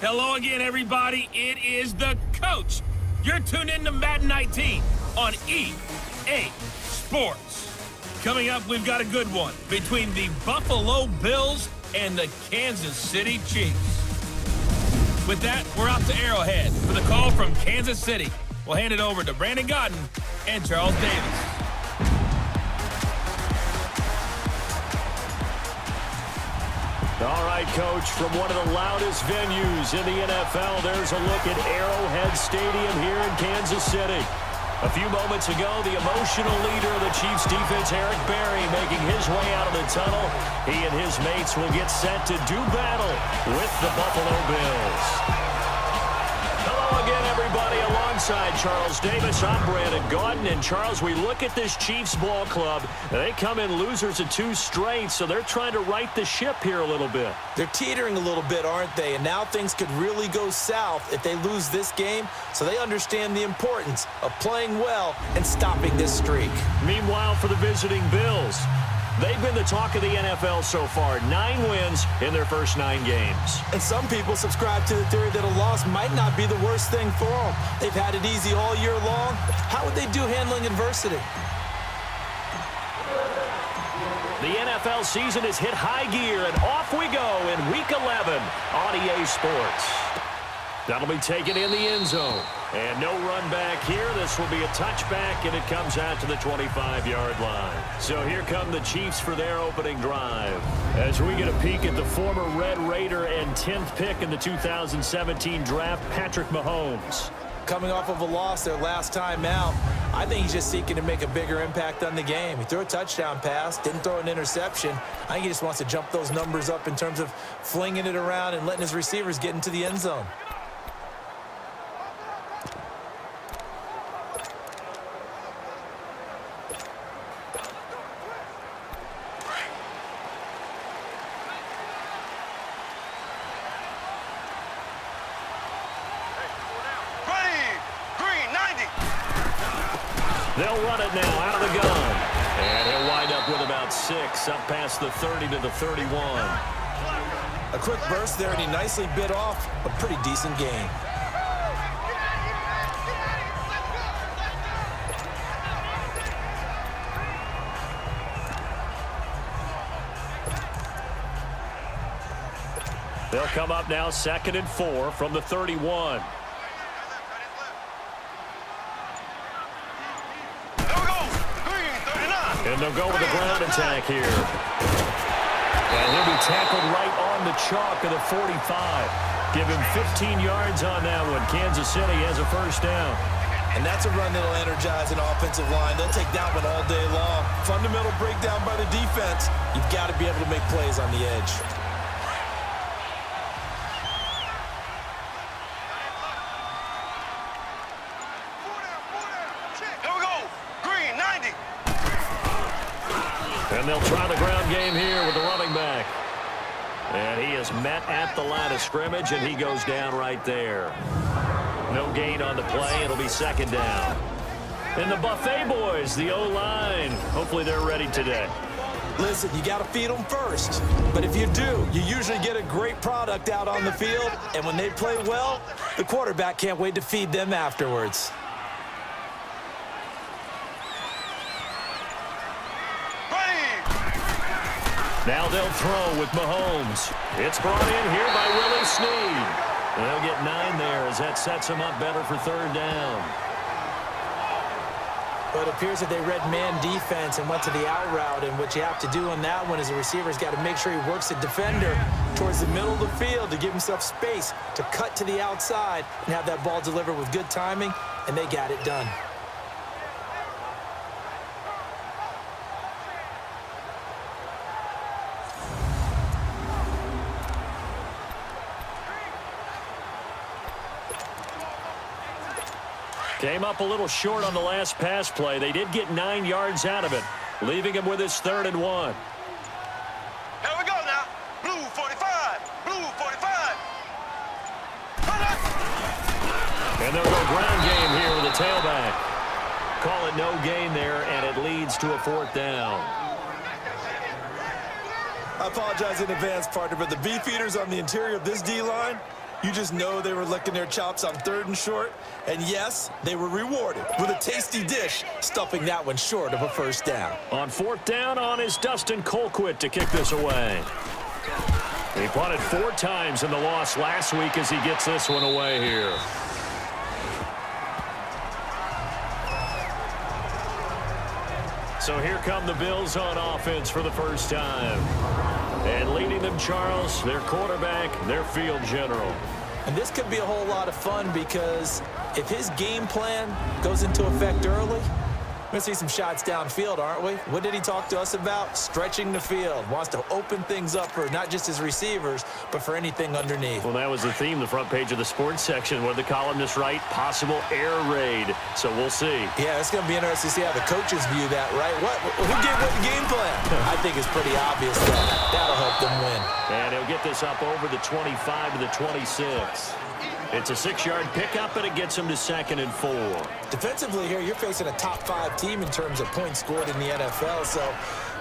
Hello again, everybody. It is the coach. You're tuned in to Madden 19 on EA Sports. Coming up, we've got a good one between the Buffalo Bills and the Kansas City Chiefs. With that, we're out to Arrowhead for the call from Kansas City. We'll hand it over to Brandon Godden and Charles Davis. All right, Coach, from one of the loudest venues in the NFL, there's a look at Arrowhead Stadium here in Kansas City. A few moments ago, the emotional leader of the Chiefs defense, Eric Berry, making his way out of the tunnel. He and his mates will get set to do battle with the Buffalo Bills. Hello again, everybody. Alongside Charles Davis, I'm Brandon Godden. And, Charles, we look at this Chiefs ball club. They come in losers of 2 straight, so they're trying to right the ship here a little bit. They're teetering a little bit, aren't they? And now things could really go south if they lose this game, so they understand the importance of playing well and stopping this streak. Meanwhile, for the visiting Bills, they've been the talk of the NFL so far. 9 wins in their first 9 games. And some people subscribe to the theory that a loss might not be the worst thing for them. They've had it easy all year long. How would they do handling adversity? The NFL season has hit high gear, and off we go in Week 11 on EA Sports. That'll be taken in the end zone. And no run back here. This will be a touchback, and it comes out to the 25-yard line. So here come the Chiefs for their opening drive. As we get a peek at the former Red Raider and 10th pick in the 2017 draft, Patrick Mahomes. Coming off of a loss their last time out, I think he's just seeking to make a bigger impact on the game. He threw a touchdown pass, didn't throw an interception. I think he just wants to jump those numbers up in terms of flinging it around and letting his receivers get into the end zone. They'll run it now out of the gun. And he'll wind up with about 6, up past the 30 to the 31. A quick burst there, and he nicely bit off a pretty decent gain. They'll come up now 2nd and 4 from the 31. And they'll go with the ground attack here. And he'll be tackled right on the chalk of the 45. Give him 15 yards on that one. Kansas City has a first down. And that's a run that'll energize an offensive line. They'll take that one all day long. Fundamental breakdown by the defense. You've got to be able to make plays on the edge. And they'll try the ground game here with the running back. And he is met at the line of scrimmage, and he goes down right there. No gain on the play. It'll be 2nd down. And the Buffet boys, the O-line, hopefully they're ready today. Listen, you got to feed them first. But if you do, you usually get a great product out on the field. And when they play well, the quarterback can't wait to feed them afterwards. Now they'll throw with Mahomes. It's brought in here by Willie Snead. They'll get 9 there as that sets them up better for 3rd down. But it appears that they read man defense and went to the out route. And what you have to do on that one is the receiver's got to make sure he works the defender towards the middle of the field to give himself space to cut to the outside and have that ball delivered with good timing, and they got it done. Came up a little short on the last pass play. They did get 9 yards out of it, leaving him with his 3rd and 1. Here we go now. Blue 45. Blue 45. And they'll go ground game here with a tailback. Call it no gain there, and it leads to a 4th down. I apologize in advance, partner, but the beef eaters on the interior of this D-line, You just know they were licking their chops on 3rd and short. And yes, they were rewarded with a tasty dish, stuffing that one short of a first down. On 4th down on is Dustin Colquitt to kick this away. He punted 4 times in the loss last week as he gets this one away here. So here come the Bills on offense for the first time. And leading them, Charles, their quarterback, their field general. And this could be a whole lot of fun because if his game plan goes into effect early, we're going to see some shots downfield, aren't we? What did he talk to us about? Stretching the field. Wants to open things up for not just his receivers, but for anything underneath. Well, that was the theme, the front page of the sports section, where the columnists write possible air raid. So we'll see. Yeah, it's going to be interesting to see how the coaches view that, right? Who gave what game plan? I think it's pretty obvious that that'll help them win. And he'll get this up over the 25 to the 26. It's a 6-yard pickup, and it gets him to 2nd and 4. Defensively here, you're facing a top-5 team in terms of points scored in the NFL. So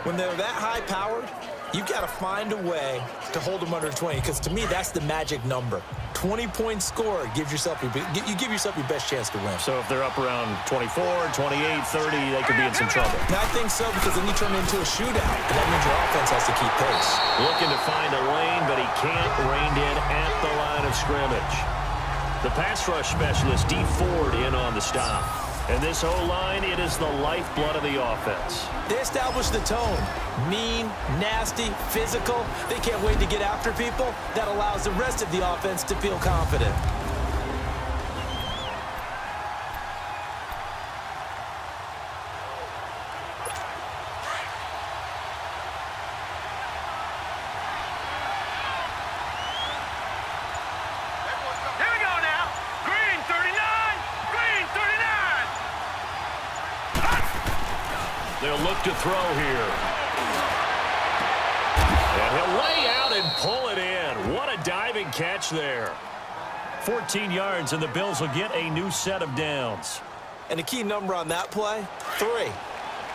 when they're that high-powered, you've got to find a way to hold them under 20. Because to me, that's the magic number. 20 points scored gives yourself you give yourself your best chance to win. So if they're up around 24, 28, 30, they could be in some trouble. And I think so, because then you turn it into a shootout. And that means your offense has to keep pace. Looking to find a lane, but he can't rein in at the line of scrimmage. The pass rush specialist, D. Ford, in on the stop. And this O-line, it is the lifeblood of the offense. They establish the tone. Mean, nasty, physical. They can't wait to get after people. That allows the rest of the offense to feel confident. They'll look to throw here. And he'll lay out and pull it in. What a diving catch there. 14 yards, and the Bills will get a new set of downs. And the key number on that play, 3.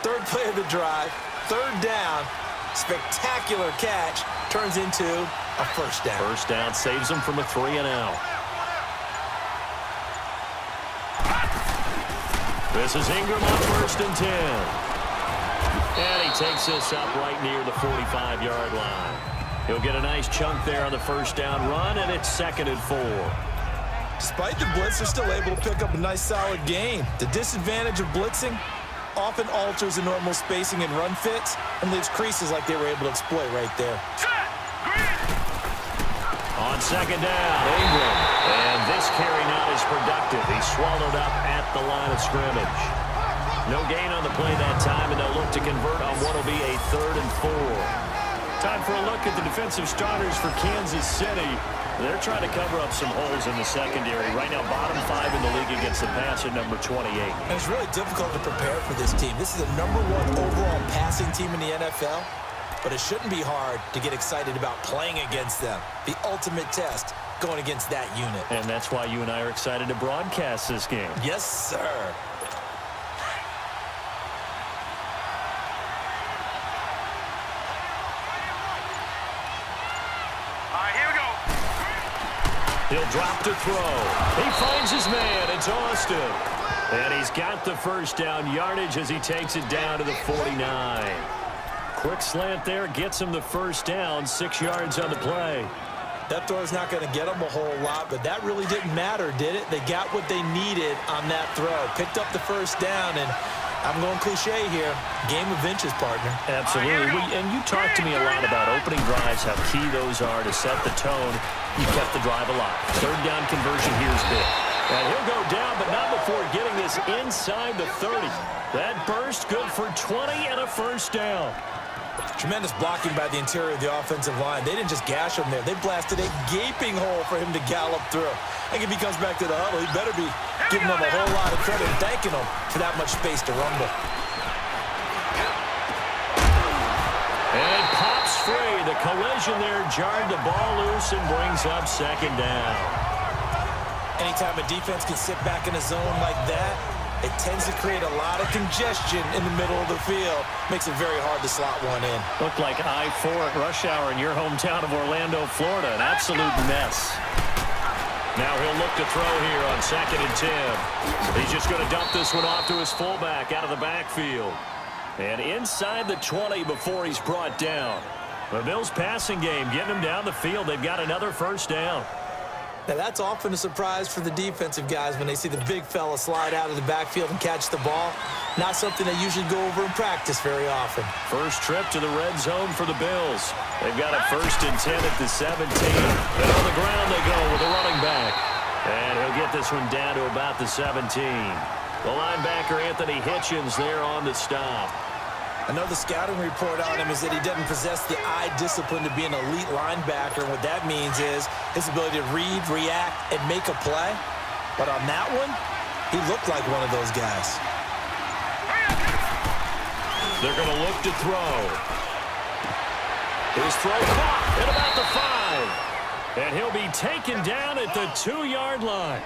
3rd play of the drive, 3rd down, spectacular catch, turns into a first down. First down saves them from a 3-and-out. This is Ingram on 1st and 10. And he takes this up right near the 45-yard line. He'll get a nice chunk there on the first down run, and it's 2nd and 4. Despite the blitz, they're still able to pick up a nice, solid gain. The disadvantage of blitzing often alters the normal spacing and run fits and leaves creases like they were able to exploit right there. On 2nd down, Ingram. And this carry not as productive. He's swallowed up at the line of scrimmage. No gain on the play that time, and they'll look to convert on what will be a 3rd and 4. Time for a look at the defensive starters for Kansas City. They're trying to cover up some holes in the secondary. Right now, bottom 5 in the league against the pass at number 28. And it's really difficult to prepare for this team. This is the number 1 overall passing team in the NFL, but it shouldn't be hard to get excited about playing against them. The ultimate test going against that unit. And that's why you and I are excited to broadcast this game. Yes, sir. He'll drop to throw. He finds his man. It's Austin. And he's got the first down yardage as he takes it down to the 49. Quick slant there gets him the first down. 6 yards on the play. That throw's not going to get them a whole lot, but that really didn't matter, did it? They got what they needed on that throw. Picked up the first down, and I'm going cliche here. Game of inches, partner. Absolutely. And you talked to me a lot about opening drives, how key those are to set the tone. You kept the drive alive. 3rd down conversion here is big. And he'll go down, but not before getting this inside the 30. That burst good for 20 and a first down. Tremendous blocking by the interior of the offensive line. They didn't just gash him there. They blasted a gaping hole for him to gallop through. I think if he comes back to the huddle, he better be giving them a whole lot of credit and thanking them for that much space to rumble. And pops free. The collision there jarred the ball loose and brings up 2nd down. Anytime a defense can sit back in a zone like that, it tends to create a lot of congestion in the middle of the field. Makes it very hard to slot one in. Looked like I-4 at rush hour in your hometown of Orlando, Florida. An absolute mess. Now he'll look to throw here on 2nd and 10. He's just going to dump this one off to his fullback out of the backfield. And inside the 20 before he's brought down. The Bills' passing game getting him down the field. They've got another first down. Now, that's often a surprise for the defensive guys when they see the big fella slide out of the backfield and catch the ball. Not something they usually go over in practice very often. First trip to the red zone for the Bills. They've got a 1st and 10 at the 17. And on the ground they go with a running back. And he'll get this one down to about the 17. The linebacker, Anthony Hitchens, there on the stop. I know the scouting report on him is that he doesn't possess the eye discipline to be an elite linebacker. What that means is his ability to read, react, and make a play. But on that one, he looked like one of those guys. They're going to look to throw. His throw caught at about the 5. And he'll be taken down at the 2-yard line.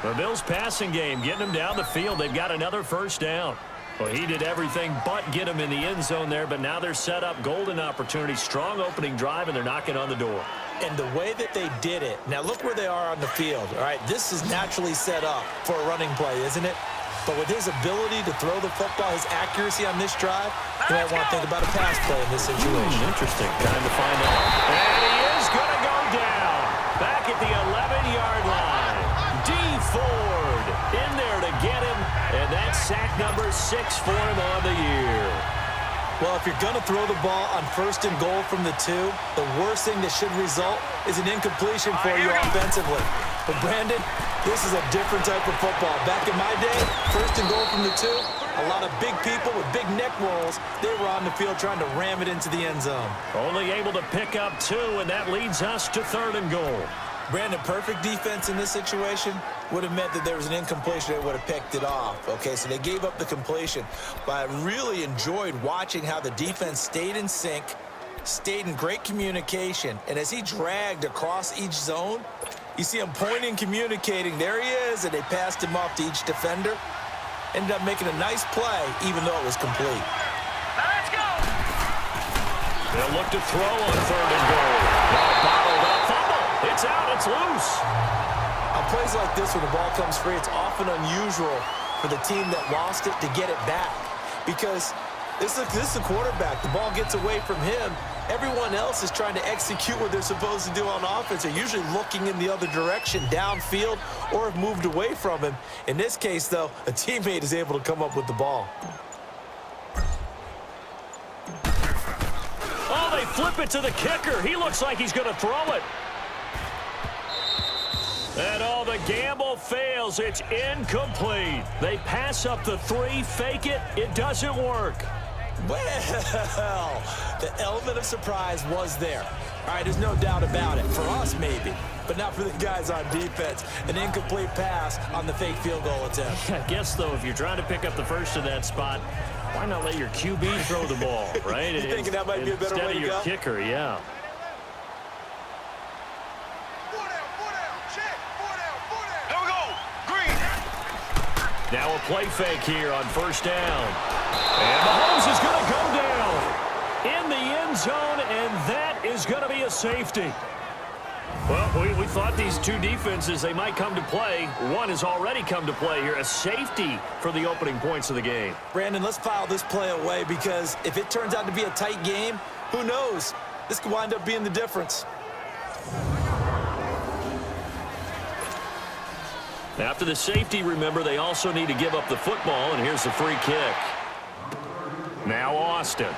The Bills' passing game getting him down the field. They've got another first down. Well, he did everything but get him in the end zone there, but now they're set up golden opportunity, strong opening drive, and they're knocking on the door. And the way that they did it, now look where they are on the field. All right, this is naturally set up for a running play, isn't it? But with his ability to throw the football, his accuracy on this drive, you might want to think about a pass play in this situation. Interesting. Time to find out. And he is going to go down. Back at the 11-yard line. D. Ford in there to get him. And that's sack number 6 for him on the year. Well, if you're going to throw the ball on 1st and goal from the 2, the worst thing that should result is an incompletion for you offensively. But, Brandon, this is a different type of football. Back in my day, 1st and goal from the 2, a lot of big people with big neck rolls, they were on the field trying to ram it into the end zone. Only able to pick up 2, and that leads us to 3rd and goal. Brandon, perfect defense in this situation would have meant that there was an incompletion. They would have picked it off. Okay, so they gave up the completion. But I really enjoyed watching how the defense stayed in sync, stayed in great communication. And as he dragged across each zone, you see him pointing, communicating. There he is, and they passed him off to each defender. Ended up making a nice play, even though it was complete. Now let's go. They'll look to throw on 3rd and goal. Now bottled up fumble. It's out. It's loose. On plays like this, when the ball comes free, it's often unusual for the team that lost it to get it back. Because this is a quarterback. The ball gets away from him. Everyone else is trying to execute what they're supposed to do on offense. They're usually looking in the other direction, downfield, or have moved away from him. In this case, though, a teammate is able to come up with the ball. Oh, they flip it to the kicker. He looks like he's going to throw it. And the gamble fails. It's incomplete. They pass up the 3, fake it. It doesn't work. Well, the element of surprise was there. All right, there's no doubt about it. For us, maybe, but not for the guys on defense. An incomplete pass on the fake field goal attempt. I guess, though, if you're trying to pick up the first in that spot, why not let your QB throw the ball, right? You thinking that might be a better way to go? Instead of your kicker, yeah. Now a play fake here on 1st down. And Mahomes is going to go down in the end zone, and that is going to be a safety. Well, we thought these two defenses, they might come to play. One has already come to play here, a safety for the opening points of the game. Brandon, let's file this play away because if it turns out to be a tight game, who knows? This could wind up being the difference. After the safety, remember, they also need to give up the football, and here's the free kick. Now Austin.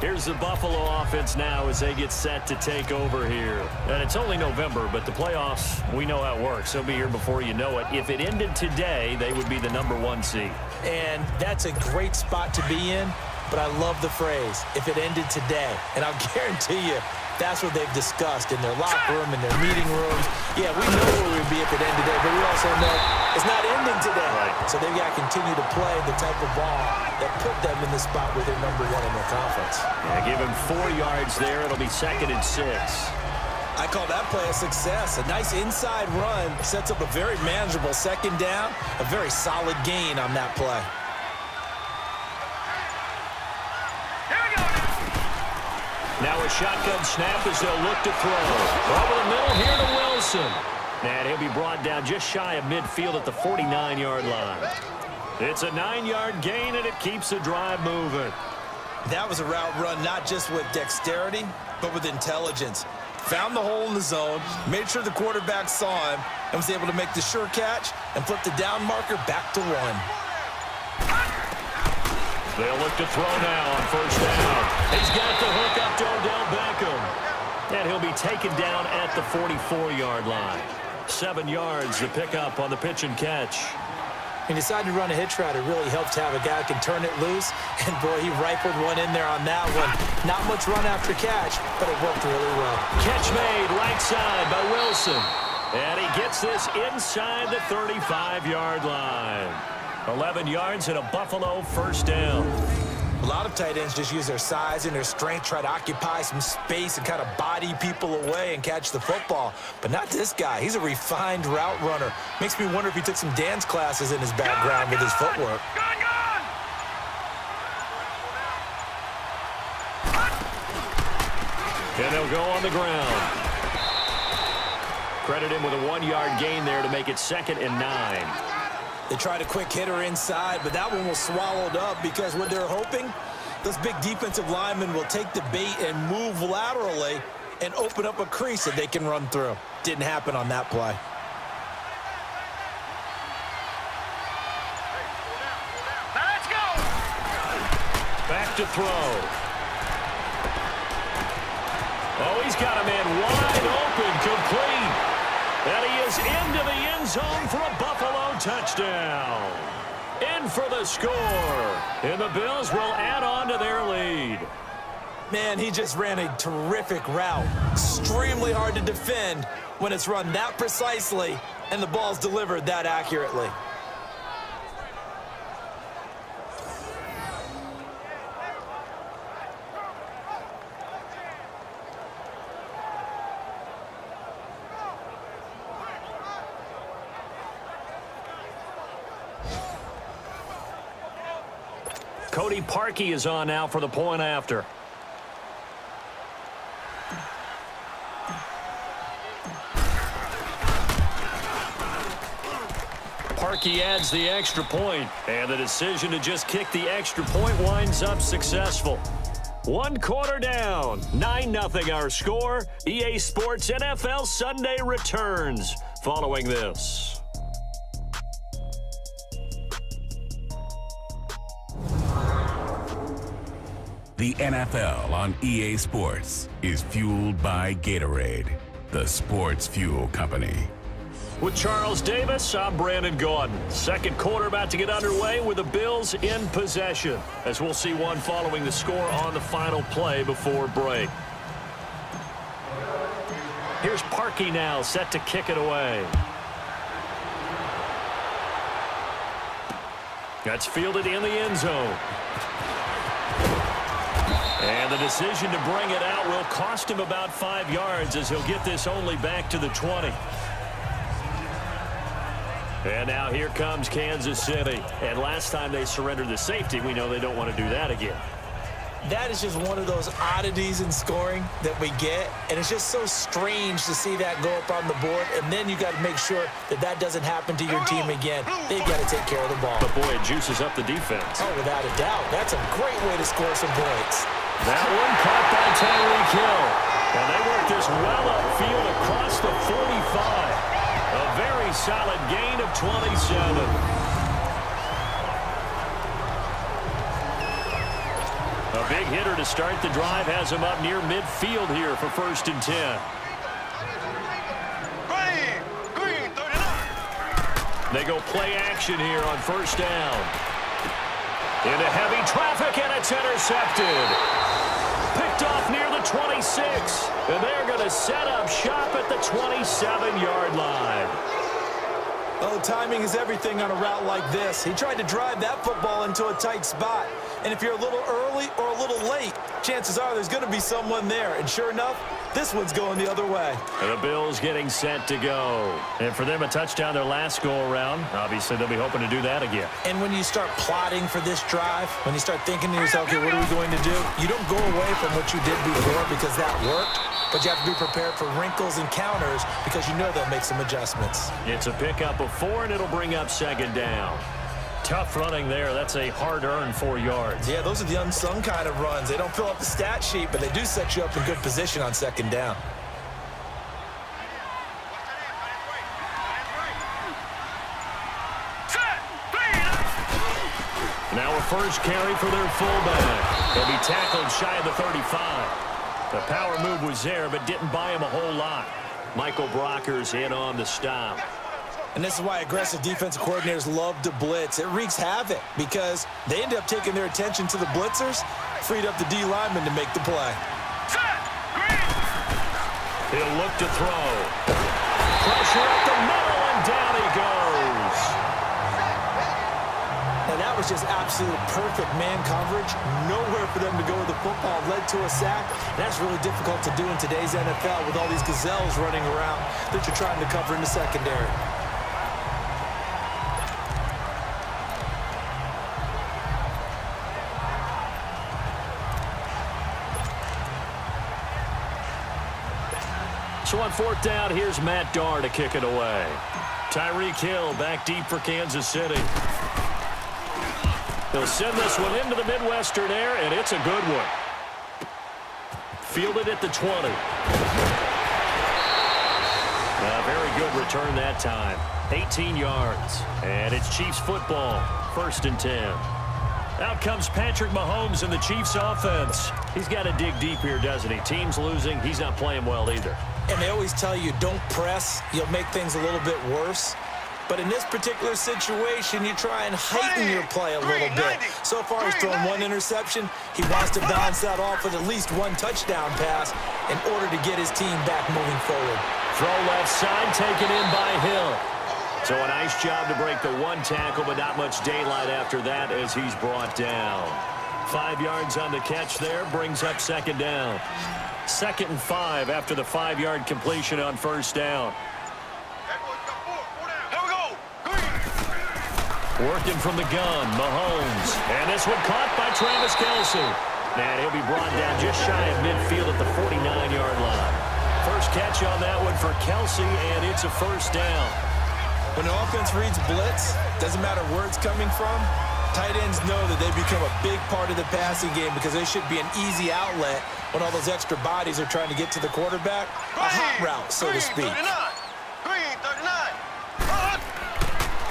Here's the Buffalo offense now as they get set to take over here. And it's only November, but the playoffs, we know how it works. They'll be here before you know it. If it ended today, they would be the #1 seed. And that's a great spot to be in. But I love the phrase, if it ended today. And I'll guarantee you, that's what they've discussed in their locker room, in their meeting rooms. Yeah, we know where we'd be if it ended today, but we also know it's not ending today. Right. So they've got to continue to play the type of ball that put them in the spot where they're #1 in their conference. Yeah, give him 4 yards there. It'll be 2nd and 6. I call that play a success. A nice inside run sets up a very manageable 2nd down, a very solid gain on that play. Now a shotgun snap as they'll look to throw. Over the middle here to Wilson. And he'll be brought down just shy of midfield at the 49-yard line. It's a 9-yard gain, and it keeps the drive moving. That was a route run not just with dexterity, but with intelligence. Found the hole in the zone, made sure the quarterback saw him, and was able to make the sure catch and flip the down marker back to 1. They'll look to throw now on first down. He's got the hook up to Odell Beckham. And he'll be taken down at the 44-yard line. 7 yards to pick up on the pitch and catch. He decided to run a hitch route. It really helps to have a guy who can turn it loose. And, boy, he rifled one in there on that one. Not much run after catch, but it worked really well. Catch made right side by Wilson. And he gets this inside the 35-yard line. 11 yards and a Buffalo first down. A lot of tight ends just use their size and their strength, try to occupy some space and kind of body people away and catch the football. But not this guy. He's a refined route runner. Makes me wonder if he took some dance classes in his background with his footwork. And they'll go on the ground. Credit him with a 1-yard gain there to make it 2nd and 9. They tried a quick hitter inside, but that one was swallowed up because what they're hoping, those big defensive linemen will take the bait and move laterally and open up a crease that they can run through. Didn't happen on that play. Now let's go. Back to throw. Oh, he's got a man wide open, complete. And he is into the end zone for a Buffalo touchdown. In for the score. And the Bills will add on to their lead. Man, he just ran a terrific route. Extremely hard to defend when it's run that precisely and the ball's delivered that accurately. Cody Parkey is on now for the point after. Parkey adds the extra point, and the decision to just kick the extra point winds up successful. 1 quarter down, 9-0 our score. EA Sports NFL Sunday returns following this. The NFL on EA Sports is fueled by Gatorade, the sports fuel company. With Charles Davis, I'm Brandon Gaudin. Second quarter about to get underway with the Bills in possession, as we'll see one following the score on the final play before break. Here's Parkey now, set to kick it away. That's fielded in the end zone. And the decision to bring it out will cost him about 5 yards, as he'll get this only back to the 20. And now here comes Kansas City. And last time they surrendered the safety, we know they don't want to do that again. That is just one of those oddities in scoring that we get, and it's just so strange to see that go up on the board, and then you got to make sure that that doesn't happen to your team again. They've got to take care of the ball. But boy, it juices up the defense. Oh, without a doubt. That's a great way to score some points. That one caught by Tyreek Hill. And they work this well upfield across the 45. A very solid gain of 27. A big hitter to start the drive has him up near midfield here for 1st and 10. Green, 39. They go play action here on first down. Into heavy traffic, and it's intercepted. Picked off near the 26. And they're going to set up shop at the 27-yard line. Oh, timing is everything on a route like this. He tried to drive that football into a tight spot. And if you're a little early or a little late, chances are there's going to be someone there. And sure enough, this one's going the other way. And the Bills getting set to go. And for them, a touchdown their last go-around. Obviously, they'll be hoping to do that again. And when you start plotting for this drive, when you start thinking to yourself, okay, what are we going to do? You don't go away from what you did before because that worked. But you have to be prepared for wrinkles and counters because you know they'll make some adjustments. It's a pickup of 4, and it'll bring up second down. Tough running there. That's a hard-earned 4 yards. Yeah, those are the unsung kind of runs. They don't fill up the stat sheet, but they do set you up in good position on second down. Now a first carry for their fullback. He'll be tackled shy of the 35. The power move was there, but didn't buy him a whole lot. Michael Brocker's in on the stop. And this is why aggressive defensive coordinators love to blitz. It wreaks havoc because they end up taking their attention to the blitzers, freed up the D lineman to make the play. He'll look to throw. Pressure at the middle, and down he goes. And that was just absolute perfect man coverage. Nowhere for them to go with the football. Led to a sack. That's really difficult to do in today's NFL with all these gazelles running around that you're trying to cover in the secondary. So on fourth down, here's Matt Darr to kick it away. Tyreek Hill back deep for Kansas City. He'll send this one into the Midwestern air, and it's a good one. Fielded at the 20. A very good return that time. 18 yards. And it's Chiefs football. 1st and 10. Out comes Patrick Mahomes in the Chiefs offense. He's got to dig deep here, doesn't he? Team's losing. He's not playing well either. And they always tell you, don't press. You'll make things a little bit worse. But in this particular situation, you try and heighten your play a little bit. So far, he's thrown 1 interception. He wants to balance that off with at least 1 touchdown pass in order to get his team back moving forward. Throw left side, taken in by Hill. So a nice job to break the 1 tackle, but not much daylight after that as he's brought down. 5 yards on the catch there, brings up second down. 2nd and 5 after the 5-yard completion on first down. Working from the gun, Mahomes. And this one caught by Travis Kelce. And he'll be brought down just shy of midfield at the 49-yard line. First catch on that one for Kelce, and it's a first down. When the offense reads blitz, doesn't matter where it's coming from, tight ends know that they become a big part of the passing game because they should be an easy outlet when all those extra bodies are trying to get to the quarterback. A hot route, so to speak.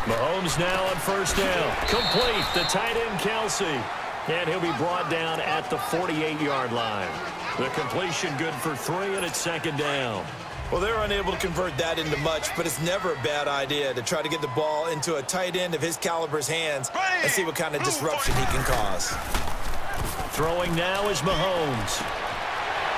Mahomes now on first down. Complete, the tight end Kelce. And he'll be brought down at the 48-yard line. The completion good for 3, and it's second down. Well, they're unable to convert that into much, but it's never a bad idea to try to get the ball into a tight end of his caliber's hands and see what kind of disruption he can cause. Throwing now is Mahomes.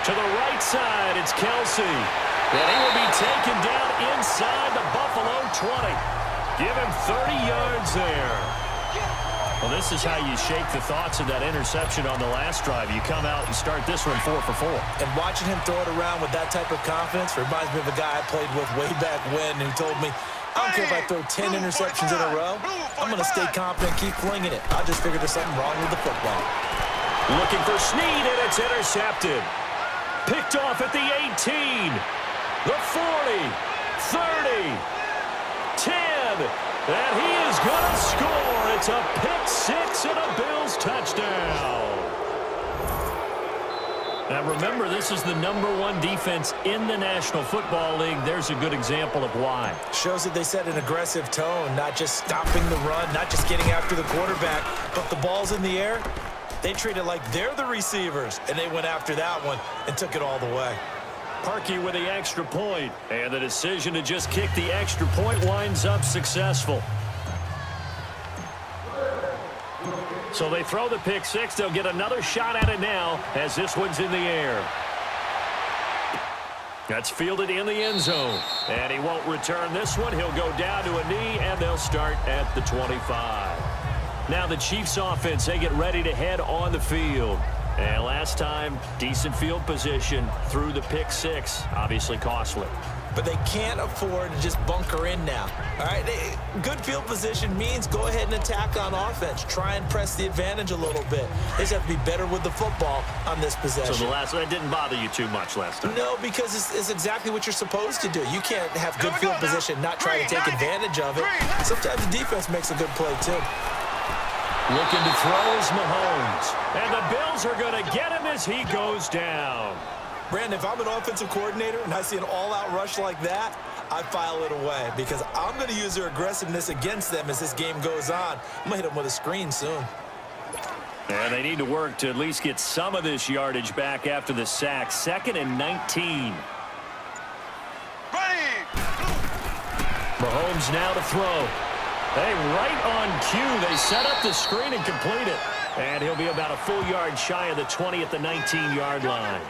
To the right side, it's Kelce. And he will be taken down inside the Buffalo 20. Give him 30 yards there. Well, this is how you shake the thoughts of that interception on the last drive. You come out and start this one 4 for 4. And watching him throw it around with that type of confidence reminds me of a guy I played with way back when who told me, I don't care if I throw 10 interceptions in a row. I'm going to stay confident, keep flinging it. I just figured there's something wrong with the football. Looking for Snead, and it's intercepted. Picked off at the 18, the 40, 30, 10, and he is going to score. It's a pick-6 and a Bills touchdown. Now remember, this is the #1 defense in the National Football League. There's a good example of why. Shows that they set an aggressive tone, not just stopping the run, not just getting after the quarterback, but the ball's in the air. They treat it like they're the receivers, and they went after that one and took it all the way. Parkey with the extra point, and the decision to just kick the extra point winds up successful. So they throw the pick-6. They'll get another shot at it now as this one's in the air. That's fielded in the end zone. And he won't return this one. He'll go down to a knee, and they'll start at the 25. Now the Chiefs offense, they get ready to head on the field. And last time, decent field position through the pick six. Obviously costly. But they can't afford to just bunker in now. All right, good field position means go ahead and attack on offense. Try and press the advantage a little bit. They just have to be better with the football on this possession. So that didn't bother you too much last time? No, because it's exactly what you're supposed to do. You can't have good field position, not try to take advantage of it. Sometimes the defense makes a good play, too. Looking to throw is Mahomes. And the Bills are going to get him as he goes down. Brandon, if I'm an offensive coordinator and I see an all-out rush like that, I file it away because I'm going to use their aggressiveness against them as this game goes on. I'm going to hit them with a screen soon. And they need to work to at least get some of this yardage back after the sack. 2nd and 19. Mahomes now to throw. Hey, right on cue. They set up the screen and complete it. And he'll be about a full yard shy of the 20 at the 19-yard line.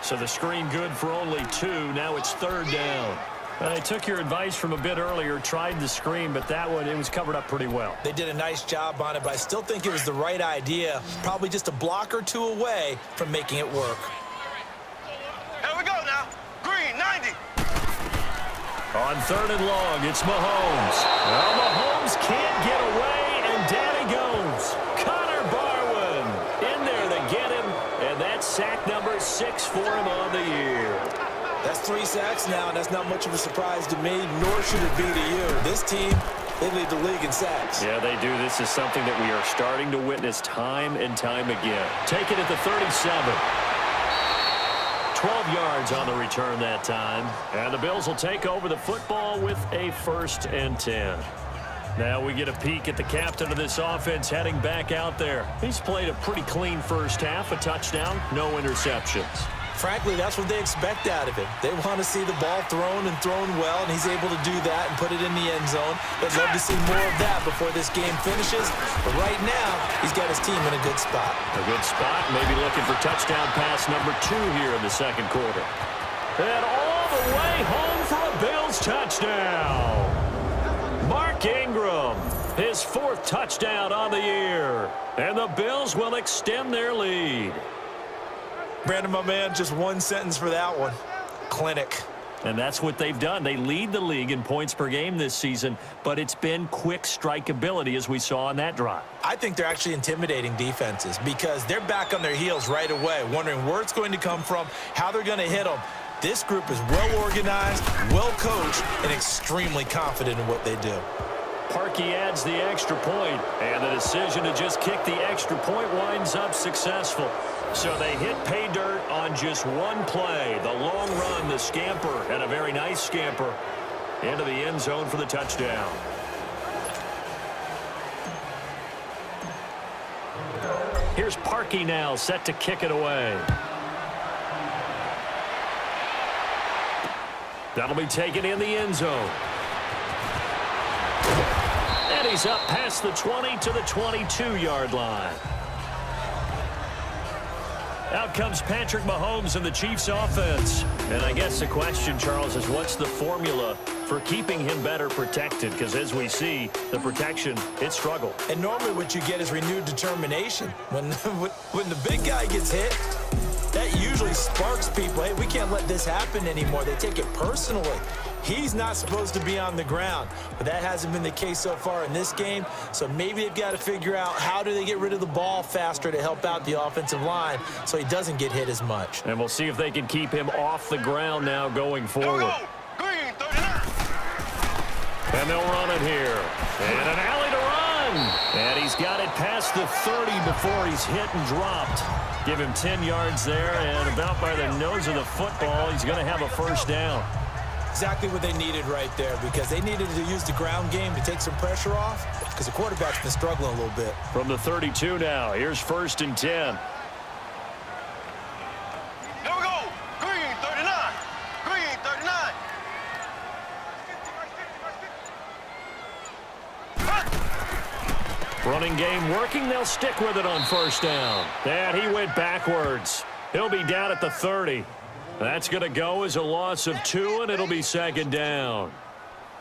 So the screen good for only 2. Now it's 3rd down. I took your advice from a bit earlier, tried the screen, but that one, it was covered up pretty well. They did a nice job on it, but I still think it was the right idea. Probably just a block or 2 away from making it work. Here we go now. Green, 90. On 3rd and long, it's Mahomes. Well, Mahomes can't get away, and down he goes. Connor Barwin in there to get him, and that's sack number 6 for him on the year. That's 3 sacks now, and that's not much of a surprise to me, nor should it be to you. This team, they lead the league in sacks. Yeah, they do. This is something that we are starting to witness time and time again. Take it at the 37. 12 yards on the return that time. And the Bills will take over the football with a 1st and 10. Now we get a peek at the captain of this offense heading back out there. He's played a pretty clean first half, a touchdown, no interceptions. Frankly, that's what they expect out of him. They want to see the ball thrown and thrown well, and he's able to do that and put it in the end zone. They'd love to see more of that before this game finishes. But right now, he's got his team in a good spot. A good spot, maybe looking for touchdown pass number 2 here in the 2nd quarter. And all the way home for a Bills touchdown. Mark Ingram, his 4th touchdown on the year. And the Bills will extend their lead. Brandon, my man, just one sentence for that one. Clinic. And that's what they've done. They lead the league in points per game this season, but it's been quick strikeability as we saw on that drive. I think they're actually intimidating defenses because they're back on their heels right away, wondering where it's going to come from, how they're going to hit them. This group is well organized, well coached, and extremely confident in what they do. Parkey adds the extra point, and the decision to just kick the extra point winds up successful. So they hit pay dirt on just one play. The long run, the scamper, and a very nice scamper into the end zone for the touchdown. Here's Parkey now, set to kick it away. That'll be taken in the end zone. And he's up past the 20 to the 22-yard line. Out comes Patrick Mahomes and the Chiefs offense. And I guess the question, Charles, is what's the formula for keeping him better protected? Because as we see, the protection, it struggled. And normally what you get is renewed determination. When the big guy gets hit, that usually sparks people. Hey, we can't let this happen anymore. They take it personally. He's not supposed to be on the ground, but that hasn't been the case so far in this game. So maybe they've got to figure out how do they get rid of the ball faster to help out the offensive line so he doesn't get hit as much. And we'll see if they can keep him off the ground now going forward. Green, 39. And they'll run it here. And an alley to run. And he's got it past the 30 before he's hit and dropped. Give him 10 yards there, and about by the nose of the football, he's going to have a 1st down. Exactly what they needed right there because they needed to use the ground game to take some pressure off because the quarterback's been struggling a little bit. From the 32 now, here's 1st and 10. Here we go. Green, 39. Green, 39. Running game working. They'll stick with it on 1st down. And he went backwards. He'll be down at the 30. That's going to go as a loss of 2, and it'll be second down.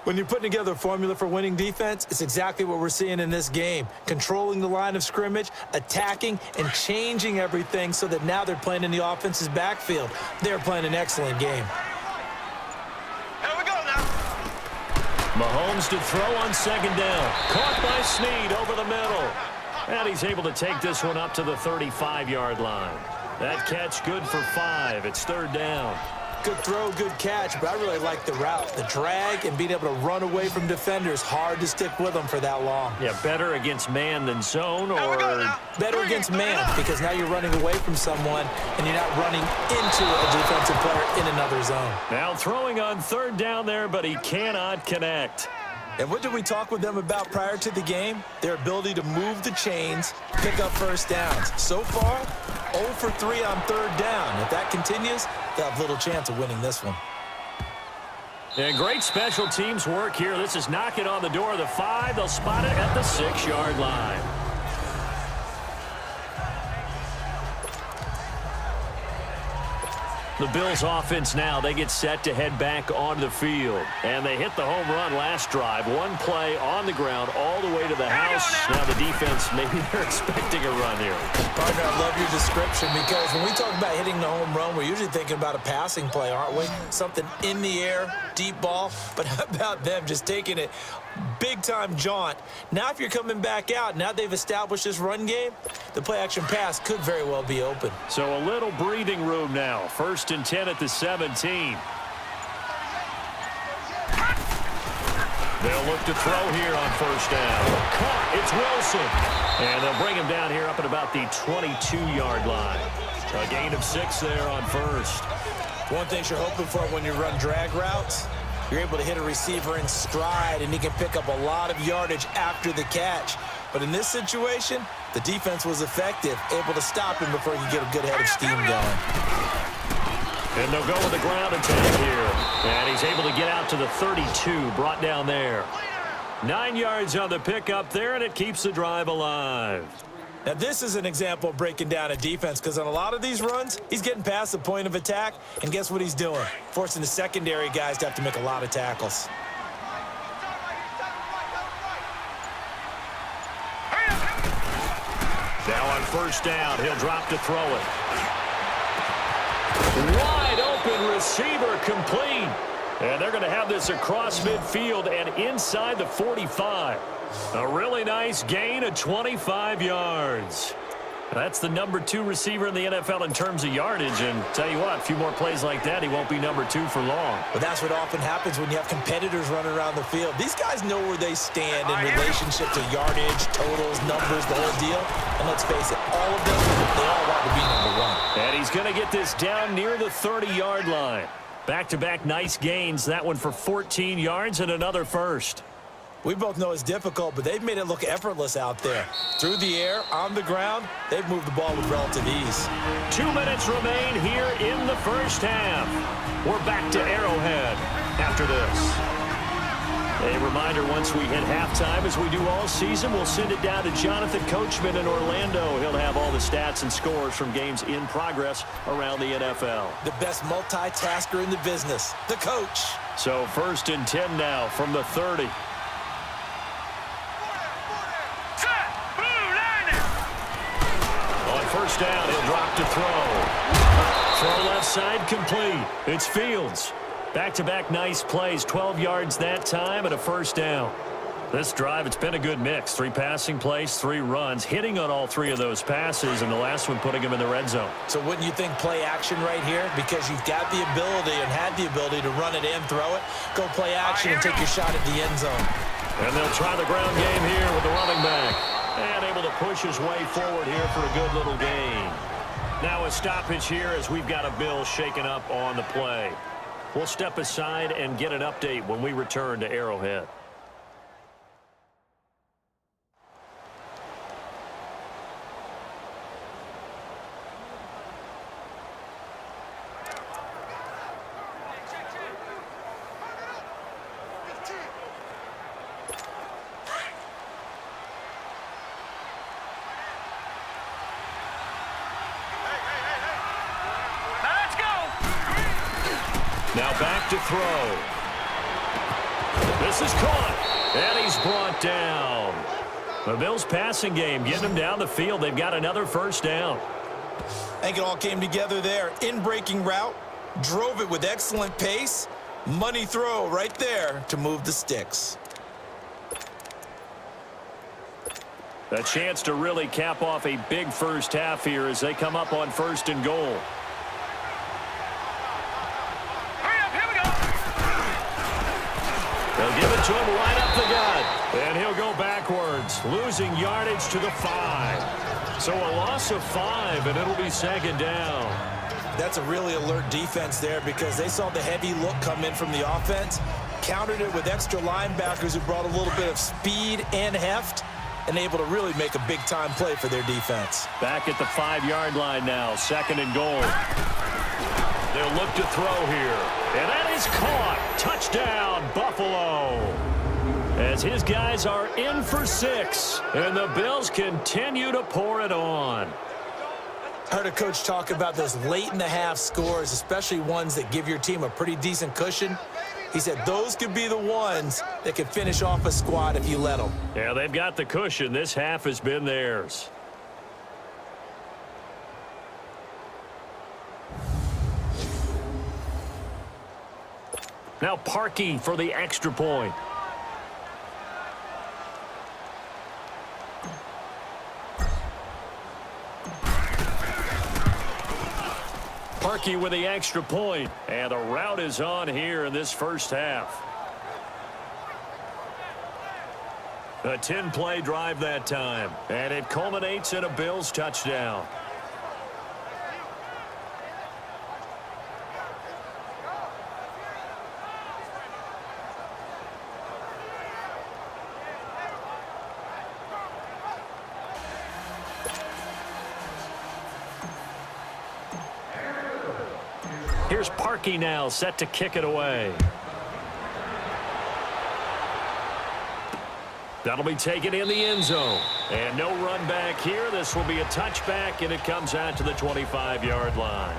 When you're putting together a formula for winning defense, it's exactly what we're seeing in this game. Controlling the line of scrimmage, attacking, and changing everything so that now they're playing in the offense's backfield. They're playing an excellent game. Here we go now. Mahomes to throw on second down. Caught by Snead over the middle. And he's able to take this one up to the 35-yard line. That catch good for 5. It's third down. Good throw, good catch, but I really like the route. The drag and being able to run away from defenders. Hard to stick with them for that long. Yeah, better against man than zone, or better against man, because now you're running away from someone and you're not running into a defensive player in another zone. Now throwing on third down there, but he cannot connect. And what did we talk with them about prior to the game? Their ability to move the chains, pick up first downs. So far, 0 for 3 on third down. If that continues, they'll have little chance of winning this one. And great special teams work here. This is knocking on the door of the 5. They'll spot it at the 6-yard line. The Bills offense now, they get set to head back onto the field. And they hit the home run last drive. One play on the ground all the way to the house. Now the defense, maybe they're expecting a run here. Partner, I love your description, because when we talk about hitting the home run, we're usually thinking about a passing play, aren't we? Something in the air, deep ball. But how about them just taking it big-time jaunt? Now if you're coming back out, now they've established this run game, the play-action pass could very well be open. So a little breathing room now. First and 10 at the 17. They'll look to throw here on first down. Caught. It's Wilson. And they'll bring him down here up at about the 22-yard line. A gain of 6 there on first. One thing you're hoping for when you run drag routes, you're able to hit a receiver in stride, and he can pick up a lot of yardage after the catch. But in this situation, the defense was effective, able to stop him before he could get a good head of steam going. And they'll go with the ground attack here. And he's able to get out to the 32, brought down there. 9 yards on the pickup there, and it keeps the drive alive. Now, this is an example of breaking down a defense, because on a lot of these runs, he's getting past the point of attack, and guess what he's doing? Forcing the secondary guys to have to make a lot of tackles. Now on first down, he'll drop to throw it. Wide open receiver, complete. And they're going to have this across midfield and inside the 45. A really nice gain of 25 yards. That's the number 2 receiver in the NFL in terms of yardage. And tell you what, a few more plays like that, he won't be number 2 for long. But that's what often happens when you have competitors running around the field. These guys know where they stand in relationship to yardage, totals, numbers, the whole deal. And let's face it, all of them, they all want to be number 1. And he's going to get this down near the 30-yard line. Back-to-back nice gains. That one for 14 yards and another first. We both know it's difficult, but they've made it look effortless out there. Through the air, on the ground, they've moved the ball with relative ease. 2 minutes remain here in the first half. We're back to Arrowhead after this. A reminder, once we hit halftime, as we do all season, we'll send it down to Jonathan Coachman in Orlando. He'll have all the stats and scores from games in progress around the NFL. The best multitasker in the business, the coach. So first and 10 now from the 30. On first down, he'll drop to throw. Throw left side, complete. It's Fields. Back-to-back nice plays, 12 yards that time and a first down. This drive, it's been a good mix. 3 passing plays, 3 runs, hitting on all 3 of those passes, and the last one putting him in the red zone. So wouldn't you think play action right here? Because you've got the ability and had the ability to run it in, throw it, go play action and take your shot at the end zone. And they'll try the ground game here with the running back. And able to push his way forward here for a good little gain. Now a stoppage here as we've got a Bill shaken up on the play. We'll step aside and get an update when we return to Arrowhead. Now back to throw. This is caught, and he's brought down. The Bills' passing game getting them down the field. They've got another first down. I think it all came together there. In-breaking route, drove it with excellent pace. Money throw right there to move the sticks. A chance to really cap off a big first half here as they come up on 1st and goal. Hurry up, here we go. They'll give it to him right up the gut. And he'll go backwards, losing yardage to the 5. So a loss of 5, and it'll be 2nd down. That's a really alert defense there because they saw the heavy look come in from the offense, countered it with extra linebackers who brought a little bit of speed and heft, and able to really make a big-time play for their defense. Back at the 5-yard line now, 2nd and goal. They'll look to throw here, and that is caught. Touchdown, Buffalo. As his guys are in for 6, and the Bills continue to pour it on. I heard a coach talk about those late-in-the-half scores, especially ones that give your team a pretty decent cushion. He said those could be the ones that can finish off a squad if you let them. Yeah, they've got the cushion. This half has been theirs. Now Parkey for the extra point. Parkey with the extra point, and the route is on here in this first half. A 10-play drive that time, and it culminates in a Bills touchdown. Here's Parkey now, set to kick it away. That'll be taken in the end zone. And no run back here. This will be a touchback, and it comes out to the 25-yard line.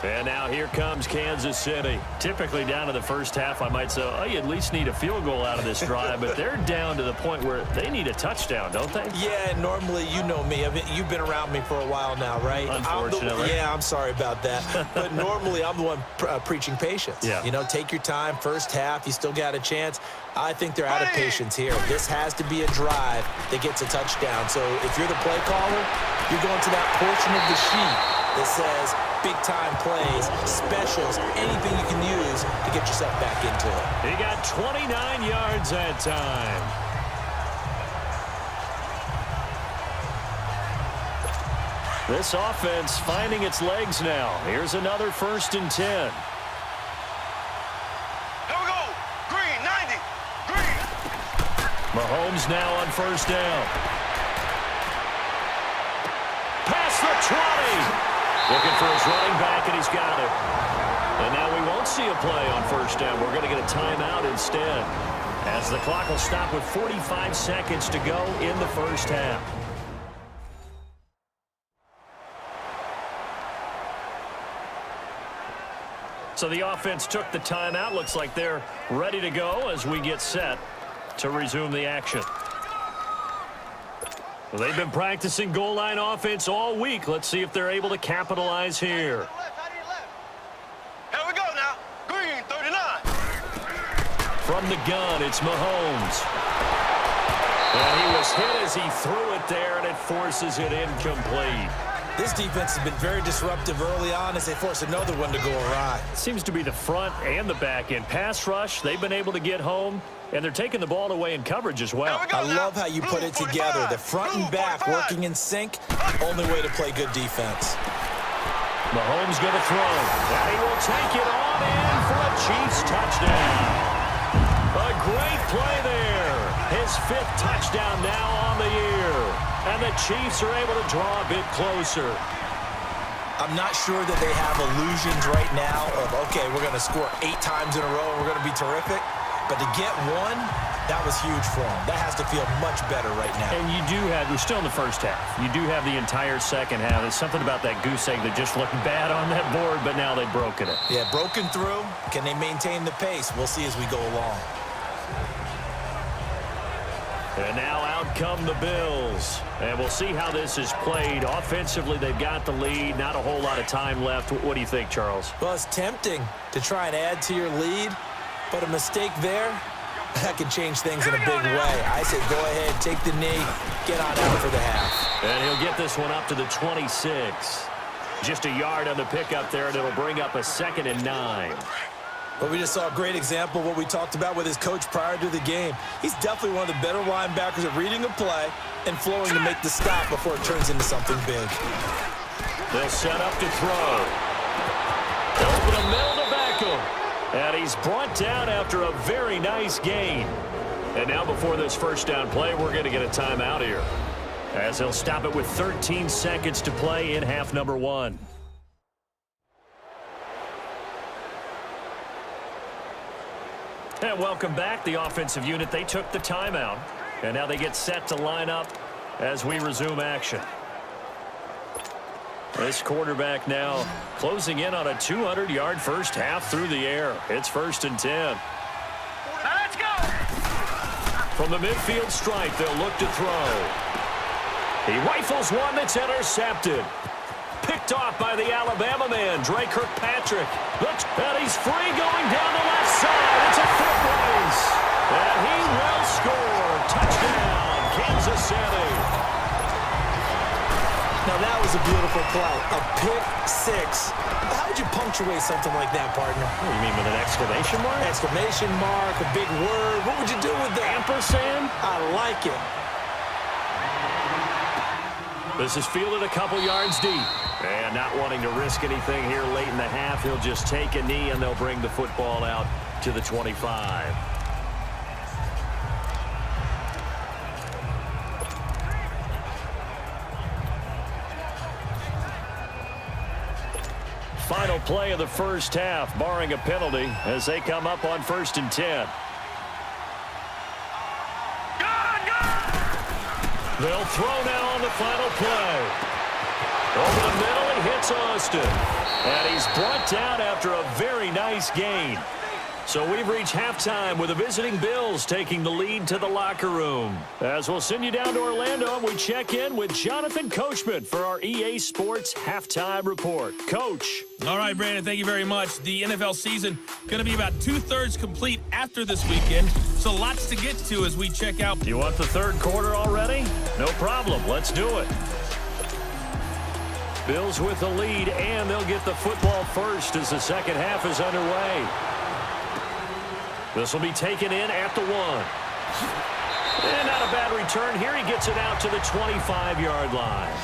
And now here comes Kansas City. Typically down to the first half, I might say, oh, you at least need a field goal out of this drive. But they're down to the point where they need a touchdown, don't they? Yeah, normally, you know me. You've been around me for a while now, right? Unfortunately. I'm sorry about that. But normally, I'm the one preaching patience. Yeah. You know, take your time. First half, you still got a chance. I think they're out of patience here. This has to be a drive that gets a touchdown. So if you're the play caller, you're going to that portion of the sheet that says big-time plays, specials, anything you can use to get yourself back into it. He got 29 yards that time. This offense finding its legs now. Here's another 1st and 10. Here we go. Green, 90. Green. Mahomes now on 1st down. Past the 20. Looking for his running back, and he's got it. And now we won't see a play on 1st down. We're going to get a timeout instead, as the clock will stop with 45 seconds to go in the first half. So the offense took the timeout. Looks like they're ready to go as we get set to resume the action. Well, they've been practicing goal line offense all week. Let's see if they're able to capitalize here. Here we go now. Green, 39. From the gun, it's Mahomes. And he was hit as he threw it there, and it forces it incomplete. This defense has been very disruptive early on as they force another one to go awry. Seems to be the front and the back end. Pass rush, they've been able to get home, and they're taking the ball away in coverage as well. I love how you put it together. The front and back working in sync, only way to play good defense. Mahomes going to throw, and he will take it on in for a Chiefs touchdown. A great play there. His 5th touchdown now on the year. And the Chiefs are able to draw a bit closer. I'm not sure that they have illusions right now of, okay, we're going to score 8 times in a row and we're going to be terrific. But to get one, That was huge for him. That has to feel much better right now. And you do have, we're still in the first half. You do have the entire second half. There's something about that goose egg that just looked bad on that board, but now they've broken it. Yeah, broken through. Can they maintain the pace? We'll see as we go along. And now out come the Bills. And we'll see how this is played. Offensively, they've got the lead. Not a whole lot of time left. What do you think, Charles? Well, it's tempting to try and add to your lead, but a mistake there, that can change things in a big way. I said go ahead, take the knee, get on out for the half. And he'll get this one up to the 26. Just a yard on the pickup there, and it'll bring up a 2nd and 9. But we just saw a great example of what we talked about with his coach prior to the game. He's definitely one of the better linebackers at reading a play and flowing to make the stop before it turns into something big. They'll set up to throw. Over the middle to Beckham. And he's brought down after a very nice gain. And now before this first down play, we're going to get a timeout here, as he'll stop it with 13 seconds to play in half number 1. And welcome back, the offensive unit. They took the timeout, and now they get set to line up as we resume action. This quarterback now closing in on a 200-yard first half through the air. It's 1st and 10. Let's go! From the midfield stripe, they'll look to throw. He rifles one that's intercepted. Picked off by the Alabama man, Dre Kirkpatrick. And he's free going down the left side. It's a foot race. And he will score. Touchdown, Kansas City. Now that was a beautiful play. A pick six. How would you punctuate something like that, partner? What do you mean, with an exclamation mark? Exclamation mark, a big word. What would you do with that? Ampersand? I like it. This is fielded a couple yards deep. And not wanting to risk anything here late in the half, he'll just take a knee and they'll bring the football out to the 25. Final play of the first half, barring a penalty, as they come up on 1st and 10. They'll throw now on the final play. Over the middle, he hits Austin. And he's brought down after a very nice gain. So we've reached halftime with the visiting Bills taking the lead to the locker room. As we'll send you down to Orlando, and we check in with Jonathan Coachman for our EA Sports Halftime Report. Coach. All right, Brandon, thank you very much. The NFL season going to be about 2/3 complete after this weekend, so lots to get to as we check out. You want the third quarter already? No problem. Let's do it. Bills with the lead, and they'll get the football first as the second half is underway. This will be taken in at the 1. And not a bad return here. He gets it out to the 25-yard line.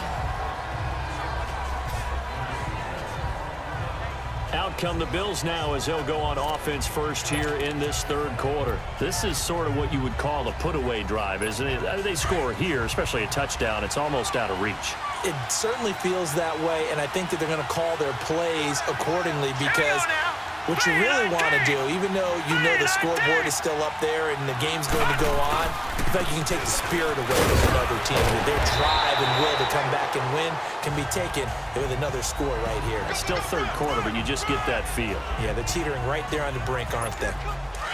Out come the Bills now as they'll go on offense first here in this third quarter. This is sort of what you would call a put-away drive, isn't it? They score here, especially a touchdown. It's almost out of reach. It certainly feels that way, and I think that they're going to call their plays accordingly because what you really want to do, even though you know the scoreboard is still up there and the game's going to go on, I feel like you can take the spirit away from another team. Their drive and will to come back and win can be taken with another score right here. It's still third quarter, but you just get that feel. Yeah, they're teetering right there on the brink, aren't they?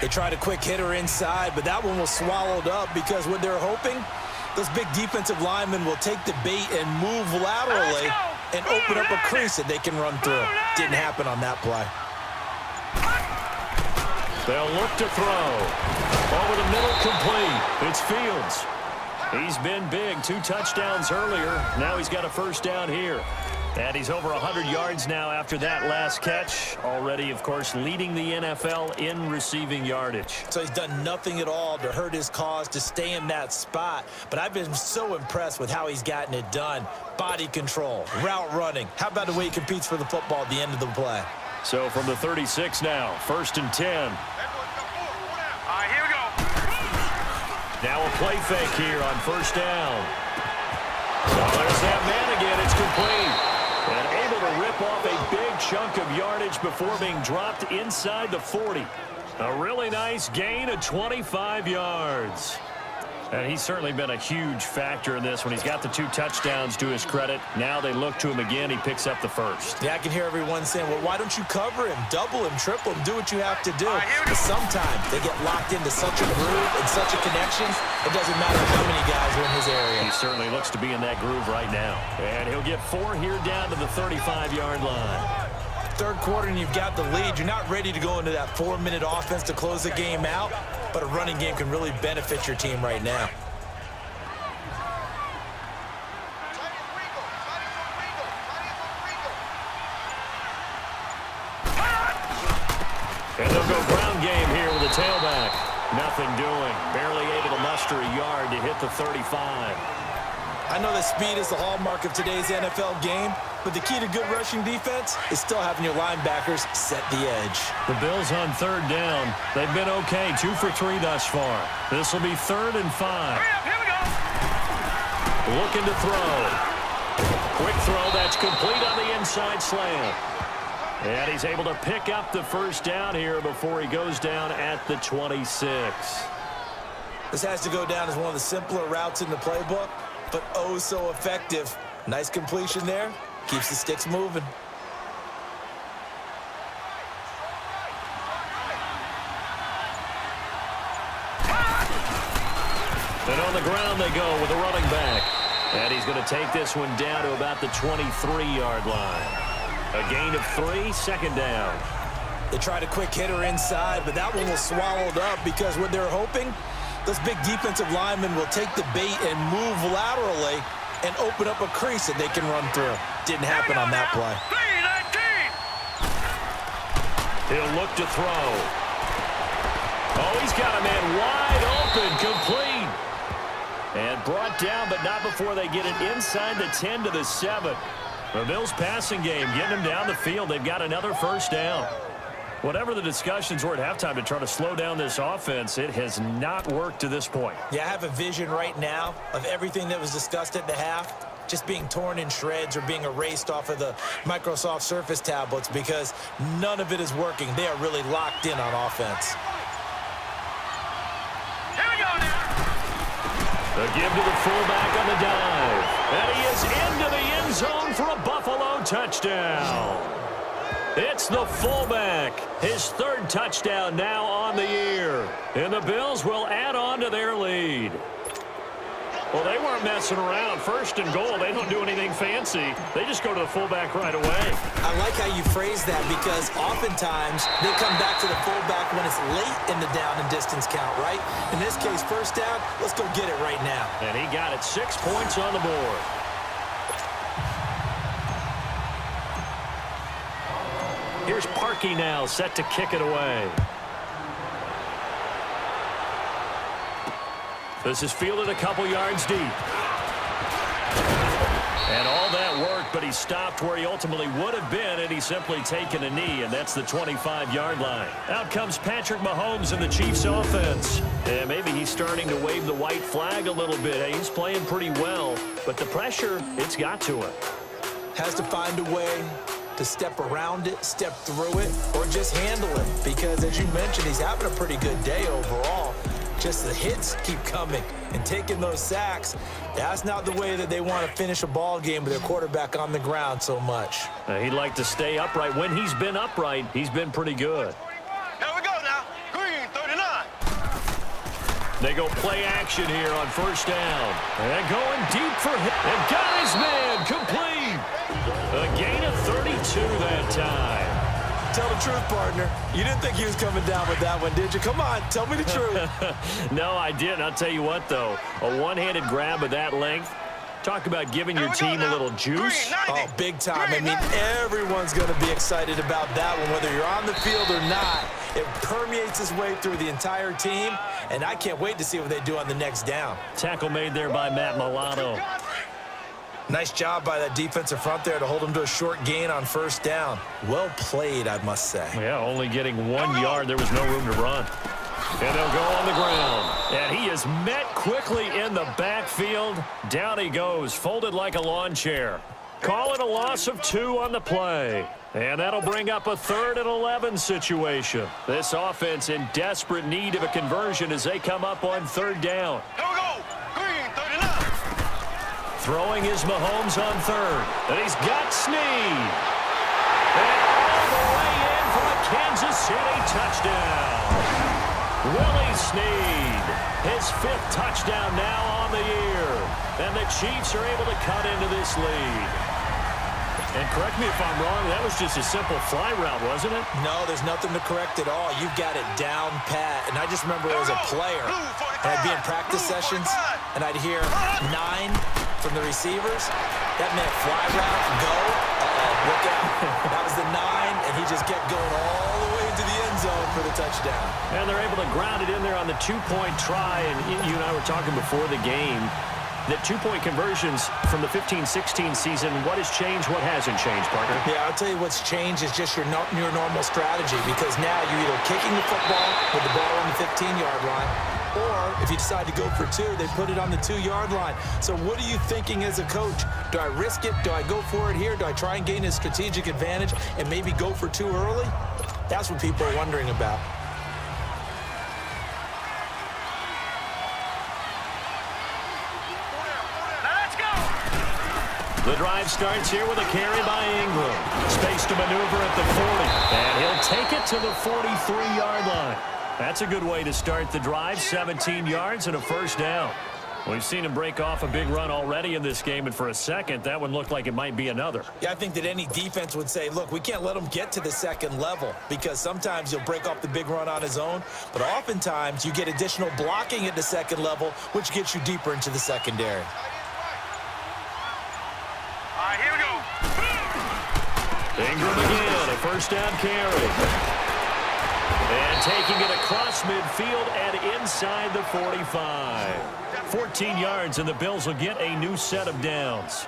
They tried a quick hitter inside, but that one was swallowed up because what they're hoping, those big defensive linemen will take the bait and move laterally and open up a crease that they can run through. Didn't happen on that play. They'll look to throw. Over the middle, complete. It's Fields. He's been big. 2 touchdowns earlier. Now he's got a first down here. And he's over 100 yards now after that last catch. Already, of course, leading the NFL in receiving yardage. So he's done nothing at all to hurt his cause, to stay in that spot. But I've been so impressed with how he's gotten it done. Body control, route running. How about the way he competes for the football at the end of the play? So from the 36 now, 1st and 10. All right, here we go. Now a play fake here on first down. Oh, there's that man again. It's complete. And able to rip off a big chunk of yardage before being dropped inside the 40. A really nice gain of 25 yards. And he's certainly been a huge factor in this when he's got the 2 touchdowns to his credit. Now they look to him again. He picks up the first. Yeah, I can hear everyone saying, well, why don't you cover him, double him, triple him, do what you have to do. But sometimes they get locked into such a groove and such a connection, it doesn't matter how many guys are in his area. He certainly looks to be in that groove right now. And he'll get 4 here down to the 35-yard line. Third quarter and you've got the lead. You're not ready to go into that 4-minute offense to close the game out, but a running game can really benefit your team right now. And they'll go ground game here with a tailback. Nothing doing. Barely able to muster a yard to hit the 35. I know that speed is the hallmark of today's NFL game, but the key to good rushing defense is still having your linebackers set the edge. The Bills on third down. They've been okay, 2 for 3 thus far. This will be 3rd and 5. Here we go. Looking to throw. Quick throw that's complete on the inside slant. And he's able to pick up the first down here before he goes down at the 26. This has to go down as one of the simpler routes in the playbook, but oh so effective. Nice completion there. Keeps the sticks moving. And on the ground they go with a running back. And he's going to take this one down to about the 23-yard line. A gain of 3, second down. They tried a quick hitter inside, but that one was swallowed up because what they're hoping, those big defensive linemen will take the bait and move laterally and open up a crease that they can run through. Didn't happen on that play. 3-19. He'll look to throw. Oh, he's got a man wide open, complete. And brought down, but not before they get it inside the 10 to the 7. The Bills passing game, getting them down the field. They've got another first down. Whatever the discussions were at halftime to try to slow down this offense, it has not worked to this point. Yeah, I have a vision right now of everything that was discussed at the half just being torn in shreds or being erased off of the Microsoft Surface tablets because none of it is working. They are really locked in on offense. Here we go now. The give to the fullback on the dive. And he is into the end zone for a Buffalo touchdown. It's the fullback. His 3rd touchdown now on the year. And the Bills will add on to their lead. Well, they weren't messing around. 1st and goal, they don't do anything fancy. They just go to the fullback right away. I like how you phrase that because oftentimes they come back to the fullback when it's late in the down and distance count, right? In this case, first down, let's go get it right now. And he got it, 6 points on the board. Here's Parkey now, set to kick it away. This is fielded a couple yards deep. And all that worked, but he stopped where he ultimately would have been, and he's simply taken a knee, and that's the 25-yard line. Out comes Patrick Mahomes in the Chiefs offense. And maybe he's starting to wave the white flag a little bit. He's playing pretty well, but the pressure, it's got to him. Has to find a way to step around it, step through it, or just handle it. Because as you mentioned, he's having a pretty good day overall. Just the hits keep coming and taking those sacks. That's not the way that they want to finish a ball game with their quarterback on the ground so much. He'd like to stay upright. When he's been upright, he's been pretty good. Here we go now. Green 39. They go play action here on first down. And going deep for him. And got his man complete. A gain of 32 that time. Tell the truth, partner. You didn't think he was coming down with that one, did you? Come on, tell me the truth. No, I didn't. I'll tell you what, though. A one-handed grab of that length. Talk about giving your team a little juice. Oh, big time. I mean, everyone's going to be excited about that one, whether you're on the field or not. It permeates its way through the entire team, and I can't wait to see what they do on the next down. Tackle made there by Matt Milano. Nice job by that defensive front there to hold him to a short gain on first down. Well played, I must say. Yeah, only getting 1 yard. There was no room to run. And they'll go on the ground. And he is met quickly in the backfield. Down he goes, folded like a lawn chair. Call it a loss of 2 on the play. And that'll bring up a 3rd and 11 situation. This offense in desperate need of a conversion as they come up on 3rd down. Here we go. Green, 39. Throwing is Mahomes on 3rd. And he's got Snead. And all the way in for a Kansas City touchdown. Willie Snead, his 5th touchdown now on the year. And the Chiefs are able to cut into this lead. And correct me if I'm wrong, that was just a simple fly route, wasn't it? No, there's nothing to correct at all. You've got it down pat. And I just remember as a player, and I'd be in practice sessions, and I'd hear 9 from the receivers. That meant fly route, go. Look out. That was the 9, and he just kept going all the way into the end zone for the touchdown. And they're able to ground it in there on the 2-point try. And you and I were talking before the game. The 2-point conversions from the 15-16 season, what has changed, what hasn't changed, partner? Yeah, I'll tell you what's changed is just your normal strategy, because now you're either kicking the football with the ball on the 15-yard line, or if you decide to go for 2, they put it on the 2-yard line. So what are you thinking as a coach? Do I risk it? Do I go for it here? Do I try and gain a strategic advantage and maybe go for 2 early? That's what people are wondering about. The drive starts here with a carry by Ingram. Space to maneuver at the 40. And he'll take it to the 43-yard line. That's a good way to start the drive. 17 yards and a 1st down. We've seen him break off a big run already in this game, and for a second, that one looked like it might be another. Yeah, I think that any defense would say, look, we can't let him get to the 2nd level, because sometimes he'll break off the big run on his own, but oftentimes you get additional blocking at the 2nd level, which gets you deeper into the secondary. Here we go. Ingram again, a 1st down carry. And taking it across midfield and inside the 45. 14 yards, and the Bills will get a new set of downs.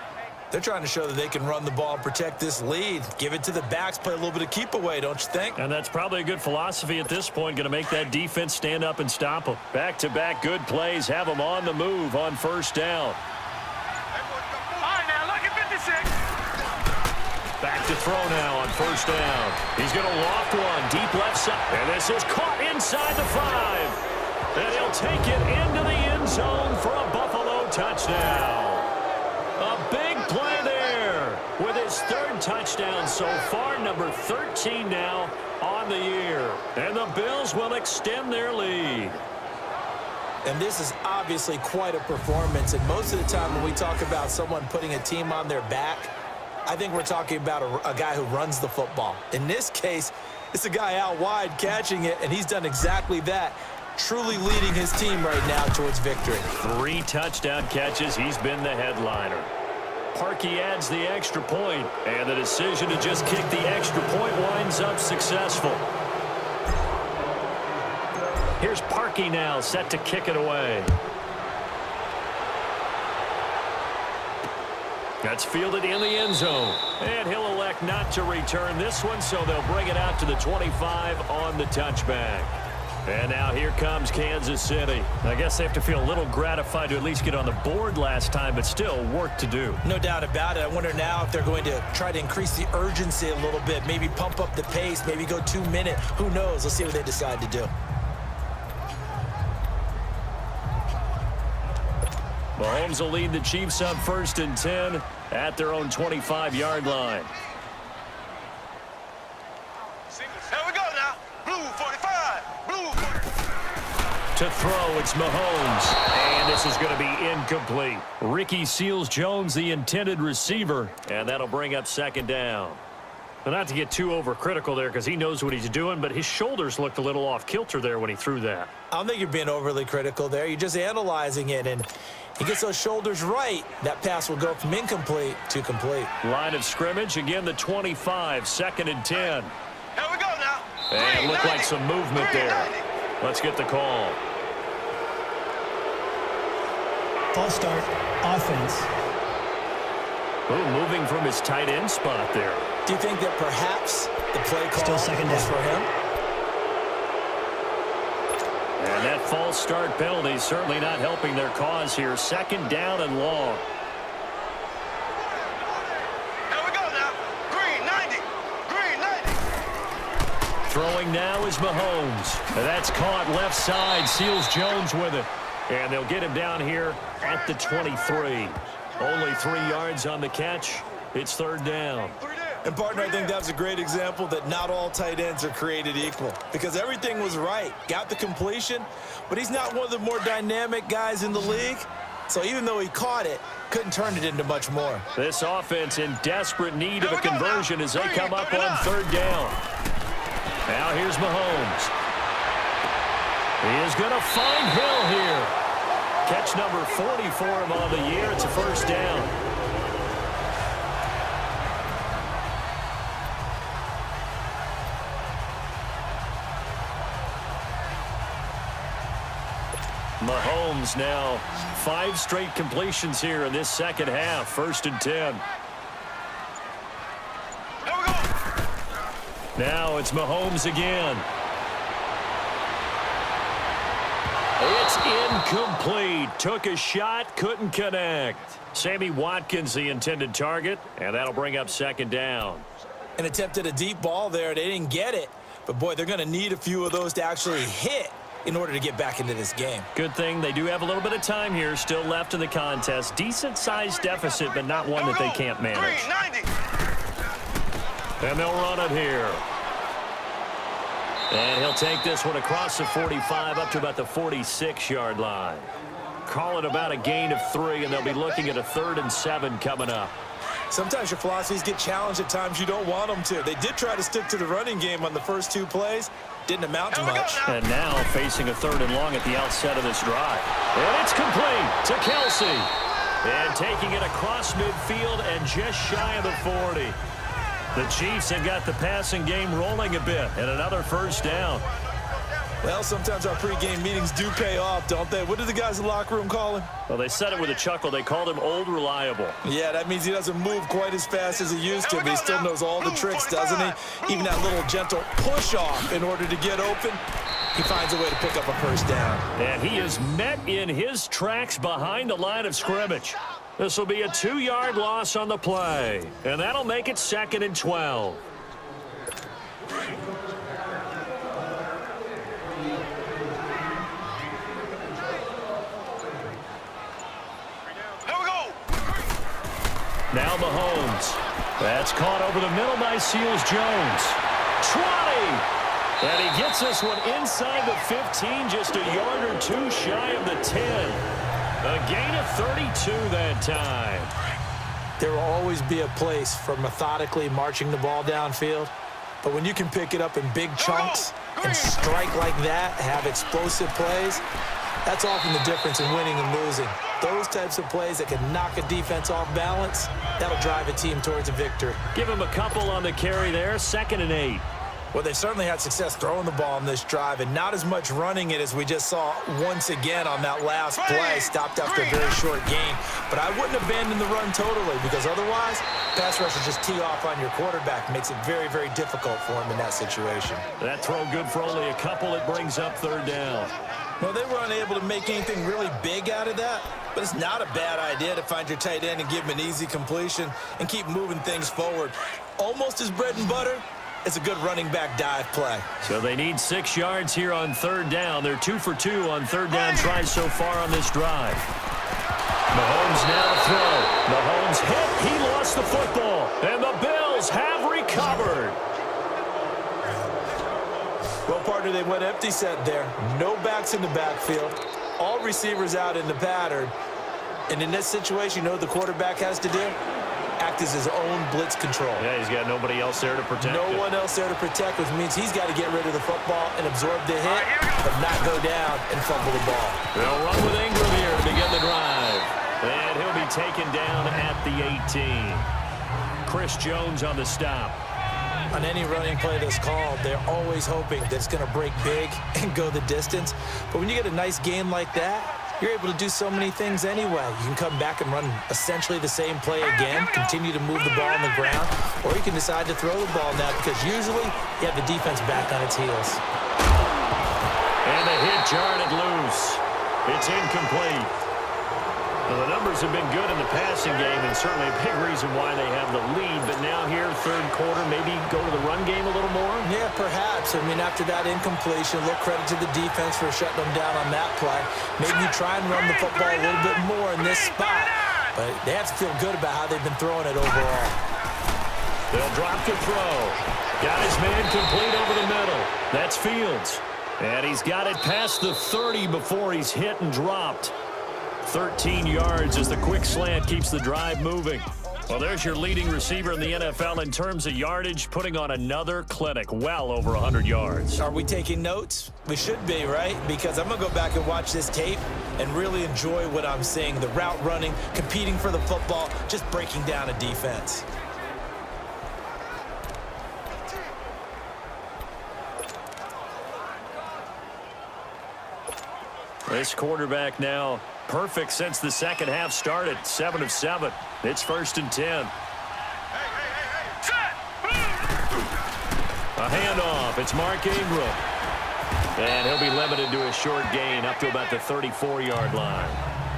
They're trying to show that they can run the ball and protect this lead. Give it to the backs, play a little bit of keep away, don't you think? And that's probably a good philosophy at this point, going to make that defense stand up and stop them. Back-to-back good plays, have them on the move on 1st down. Back to throw now on 1st down. He's going to loft one deep left side. And this is caught inside the 5. And he'll take it into the end zone for a Buffalo touchdown. A big play there with his 3rd touchdown so far, number 13 now on the year. And the Bills will extend their lead. And this is obviously quite a performance. And most of the time when we talk about someone putting a team on their back, I think we're talking about a guy who runs the football. In this case, it's a guy out wide catching it, and he's done exactly that, truly leading his team right now towards victory. 3 touchdown catches. He's been the headliner. Parkey adds the extra point, and the decision to just kick the extra point winds up successful. Here's Parkey now, set to kick it away. That's fielded in the end zone. And he'll elect not to return this one, so they'll bring it out to the 25 on the touchback. And now here comes Kansas City. I guess they have to feel a little gratified to at least get on the board last time, but still work to do. No doubt about it. I wonder now if they're going to try to increase the urgency a little bit, maybe pump up the pace, maybe go 2-minute. Who knows? Let's see what they decide to do. Mahomes will lead the Chiefs up 1st and 10 at their own 25-yard line. Here we go now. Blue 45. Blue 45. To throw, it's Mahomes. And this is going to be incomplete. Ricky Seals-Jones, the intended receiver. And that'll bring up 2nd down. Well, not to get too overcritical there because he knows what he's doing, but his shoulders looked a little off kilter there when he threw that. I don't think you're being overly critical there. You're just analyzing it, and he gets those shoulders right. That pass will go from incomplete to complete. Line of scrimmage, again the 25, 2nd and 10. Here we go now. And looked like some movement there. Let's get the call. False start, offense. Ooh, moving from his tight end spot there. Do you think that perhaps the play call Still 2nd was down for him? And that false start penalty certainly not helping their cause here. 2nd down and long. Throwing now is Mahomes. That's caught left side. Seals Jones with it. And they'll get him down here at the 23. Only 3 yards on the catch. It's third down. And, partner, I think that's a great example that not all tight ends are created equal because everything was right. Got the completion, but he's not one of the more dynamic guys in the league. So even though he caught it, couldn't turn it into much more. This offense in desperate need of a conversion as they come up on third down. Now here's Mahomes. He is going to find Hill here. Catch number 40 for him on the year. It's a first down. Mahomes now 5 straight completions here in this second half. First and 10. Now it's Mahomes again. It's incomplete. Took a shot, couldn't connect. Sammy Watkins the intended target, and that'll bring up second down. And attempted a deep ball there. They didn't get it. But, boy, they're going to need a few of those to actually hit in order to get back into this game. Good thing they do have a little bit of time here still left in the contest. Decent-sized deficit, but not one that they can't manage. And they'll run it here. And he'll take this one across the 45 up to about the 46-yard line. Call it about a gain of 3, and they'll be looking at a 3rd and 7 coming up. Sometimes your philosophies get challenged at times you don't want them to. They did try to stick to the running game on the first 2 plays. Didn't amount to much. And now facing a 3rd and long at the outset of this drive. And it's complete to Kelsey. And taking it across midfield and just shy of the 40. The Chiefs have got the passing game rolling a bit. And another first down. Well, sometimes our pregame meetings do pay off, don't they? What do the guys in the locker room call him? Well, they said it with a chuckle. They called him Old Reliable. Yeah, that means he doesn't move quite as fast as he used to, but he still knows all the tricks, doesn't he? Even that little gentle push-off in order to get open, he finds a way to pick up a first down. And he is met in his tracks behind the line of scrimmage. This will be a 2-yard loss on the play, and that'll make it 2nd and 12. Now Mahomes. That's caught over the middle by Seals Jones. 20! And he gets this one inside the 15, just a yard or 2 shy of the 10. A gain of 32 that time. There will always be a place for methodically marching the ball downfield. But when you can pick it up in big chunks and strike like that, have explosive plays, that's often the difference in winning and losing. Those types of plays that can knock a defense off balance, that'll drive a team towards a victory. Give him a couple on the carry there, 2nd and 8. Well, they certainly had success throwing the ball on this drive and not as much running it as we just saw once again on that last play. Stopped after a very short gain. But I wouldn't abandon the run totally because otherwise, pass rushers just tee off on your quarterback. Makes it very, very difficult for him in that situation. That throw good for only a couple. It brings up 3rd down. Well, they were unable to make anything really big out of that, but it's not a bad idea to find your tight end and give him an easy completion and keep moving things forward. Almost his bread and butter. It's a good running back dive play. So they need 6 yards here on 3rd down. They're 2 for 2 on 3rd down tries so far on this drive. Mahomes now to throw. Mahomes hit. He lost the football. And the Bills have recovered. Well, partner, they went empty set there. No backs in the backfield. All receivers out in the pattern. And in this situation, you know what the quarterback has to do? Act as his own blitz control. Yeah, he's got nobody else there to protect No one else there to protect, which means he's got to get rid of the football and absorb the hit, but not go down and fumble the ball. They'll run with Ingram here to begin the drive. And he'll be taken down at the 18. Chris Jones on the stop. On any running play that's called, they're always hoping that it's going to break big and go the distance. But when you get a nice game like that, you're able to do so many things anyway. You can come back and run essentially the same play again, continue to move the ball on the ground, or you can decide to throw the ball now because usually you have the defense back on its heels. And the hit jarred it loose. It's incomplete. Well, the numbers have been good in the passing game, and certainly a big reason why they have the lead. But now here, third quarter, maybe go to the run game a little more? Yeah, perhaps. I mean, after that incompletion, a little credit to the defense for shutting them down on that play. Maybe you try and run the football a little bit more in this spot. But they have to feel good about how they've been throwing it overall. They'll drop the throw. Got his man complete over the middle. That's Fields. And he's got it past the 30 before he's hit and dropped. 13 yards as the quick slant keeps the drive moving. Well, there's your leading receiver in the NFL in terms of yardage, putting on another clinic, well over 100 yards. Are we taking notes? We should be, right? Because I'm going to go back and watch this tape and really enjoy what I'm seeing. The route running, competing for the football, just breaking down a defense. This quarterback now perfect since the second half started. 7 of 7. It's 1st and 10. A handoff. It's Mark Ingram. And he'll be limited to a short gain up to about the 34-yard line.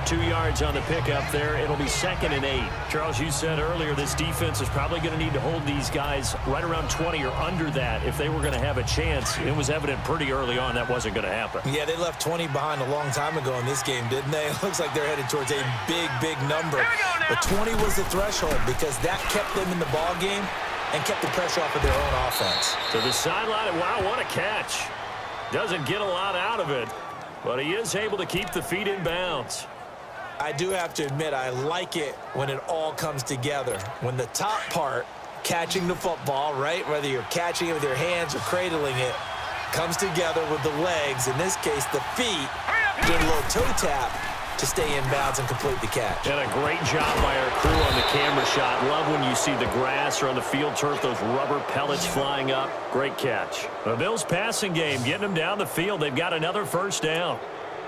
2 yards on the pickup there. It'll be 2nd and 8. Charles, you said earlier this defense is probably going to need to hold these guys right around 20 or under that if they were going to have a chance. It was evident pretty early on that wasn't going to happen. Yeah, they left 20 behind a long time ago in this game, didn't they? It looks like they're headed towards a big, big number. But 20 was the threshold because that kept them in the ball game and kept the pressure off of their own offense. To the sideline, and wow, what a catch. Doesn't get a lot out of it, but he is able to keep the feet in bounds. I do have to admit, I like it when it all comes together. When the top part, catching the football, right, whether you're catching it with your hands or cradling it, comes together with the legs, in this case the feet, do a little toe tap to stay in bounds and complete the catch. And a great job by our crew on the camera shot. Love when you see the grass or on the field turf, those rubber pellets flying up. Great catch. The Bills passing game, getting them down the field. They've got another first down.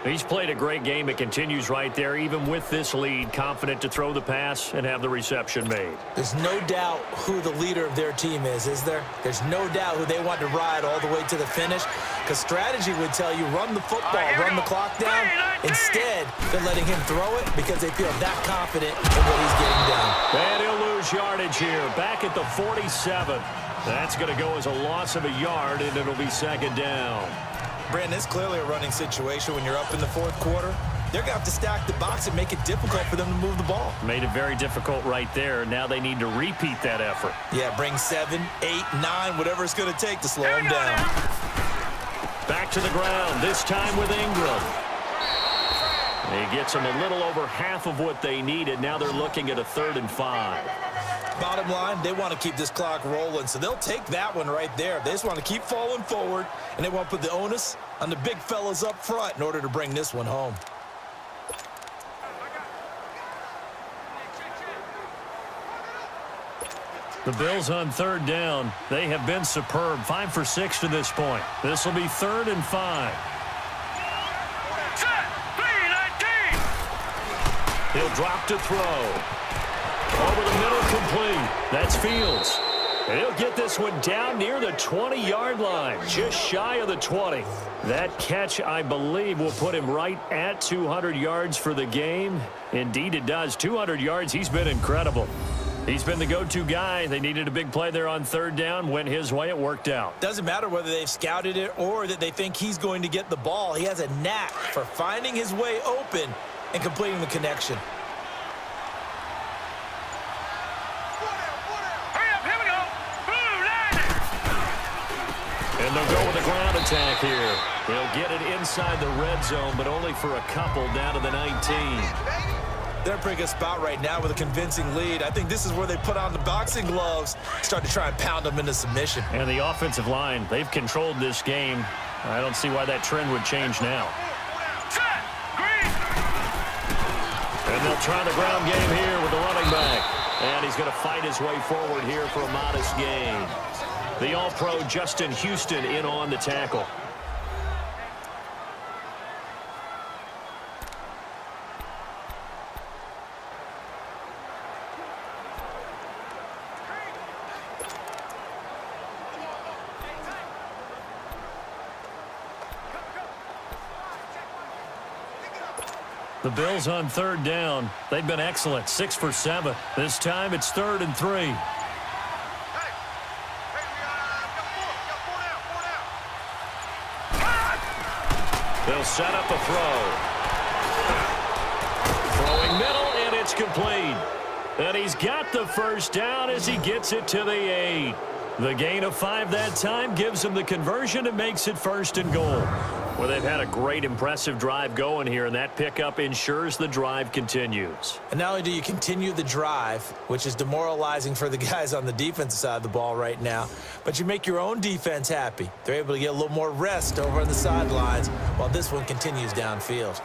He's played a great game. It continues right there, even with this lead, confident to throw the pass and have the reception made. There's no doubt who the leader of their team is there? There's no doubt who they want to ride all the way to the finish, because strategy would tell you run the football, run the clock down. Instead, they're letting him throw it because they feel that confident in what he's getting done. And he'll lose yardage here, back at the 47. That's going to go as a loss of a yard, and it'll be 2nd down. Brandon, it's clearly a running situation when you're up in the 4th quarter. They're going to have to stack the box and make it difficult for them to move the ball. Made it very difficult right there. Now they need to repeat that effort. Yeah, bring 7, 8, 9, whatever it's going to take to slow them down. Back to the ground, this time with Ingram. He gets them a little over half of what they needed. Now they're looking at a 3rd and 5. Bottom line, they want to keep this clock rolling, so they'll take that one right there. They just want to keep falling forward, and they want to put the onus on the big fellas up front in order to bring this one home. The Bills on 3rd down. They have been superb. 5 for 6 to this point. This will be 3rd and 5. He'll drop to throw. Over the middle, complete. That's Fields. And he'll get this one down near the 20-yard line, just shy of the 20. That catch, I believe, will put him right at 200 yards for the game. Indeed, it does. 200 yards, he's been incredible. He's been the go-to guy. They needed a big play there on 3rd down. Went his way. It worked out. Doesn't matter whether they've scouted it or that they think he's going to get the ball. He has a knack for finding his way open and completing the connection. And they'll go with a ground attack here. They'll get it inside the red zone, but only for a couple down to the 19. They're in a pretty good spot right now with a convincing lead. I think this is where they put on the boxing gloves, start to try and pound them into submission. And the offensive line, they've controlled this game. I don't see why that trend would change now. And they'll try the ground game here with the running back. And he's going to fight his way forward here for a modest gain. The All-Pro Justin Houston in on the tackle. The Bills on third down. They've been excellent, 6 for 7. This time it's 3rd and 3. They'll set up a throw. Throwing middle, and it's complete. And he's got the first down as he gets it to the 8. The gain of 5 that time gives him the conversion and makes it 1st and goal. Well, they've had a great, impressive drive going here, and that pickup ensures the drive continues. And not only do you continue the drive, which is demoralizing for the guys on the defensive side of the ball right now, but you make your own defense happy. They're able to get a little more rest over on the sidelines while this one continues downfield.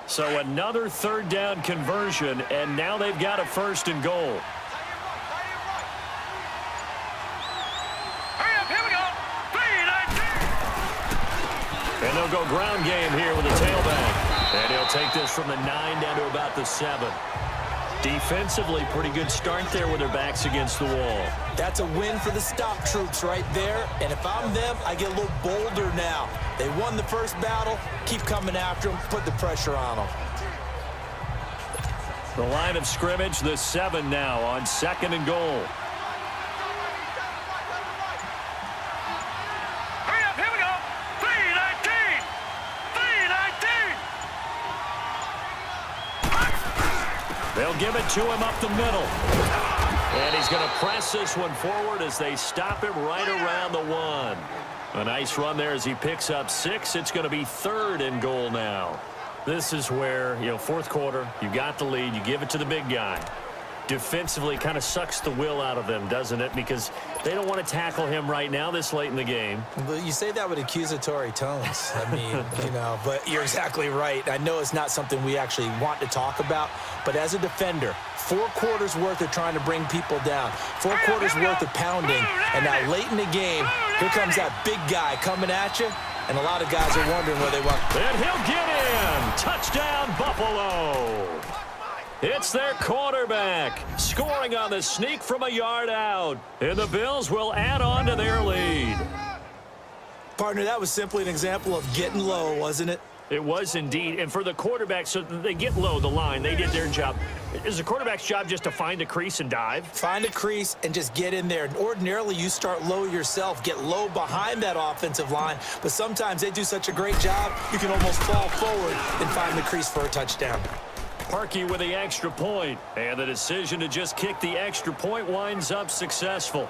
So another 3rd down conversion, and now they've got a 1st and goal. And they'll go ground game here with a tailback. And he'll take this from the 9 down to about the 7. Defensively, pretty good start there with their backs against the wall. That's a win for the stop troops right there. And if I'm them, I get a little bolder now. They won the first battle. Keep coming after them. Put the pressure on them. The line of scrimmage, the 7 now on 2nd and goal. They'll give it to him up the middle. And he's going to press this one forward as they stop him right around the 1. A nice run there as he picks up 6. It's going to be 3rd and goal now. This is where, 4th quarter, you got the lead, you give it to the big guy. Defensively kind of sucks the will out of them, doesn't it? Because they don't want to tackle him right now this late in the game. You say that with accusatory tones. I mean, but you're exactly right. I know it's not something we actually want to talk about, but as a defender, 4 quarters worth of trying to bring people down, 4 quarters worth of pounding, and now late in the game, here comes that big guy coming at you, and a lot of guys are wondering where they want. And he'll get in. Touchdown, Buffalo. It's their quarterback scoring on the sneak from a yard out. And the Bills will add on to their lead. Partner, that was simply an example of getting low, wasn't it? It was indeed. And for the quarterback, so they get low the line. They did their job. Is the quarterback's job just to find a crease and dive? Find a crease and just get in there. And ordinarily, you start low yourself, get low behind that offensive line. But sometimes they do such a great job, you can almost fall forward and find the crease for a touchdown. Parkey with the extra point, and the decision to just kick the extra point winds up successful.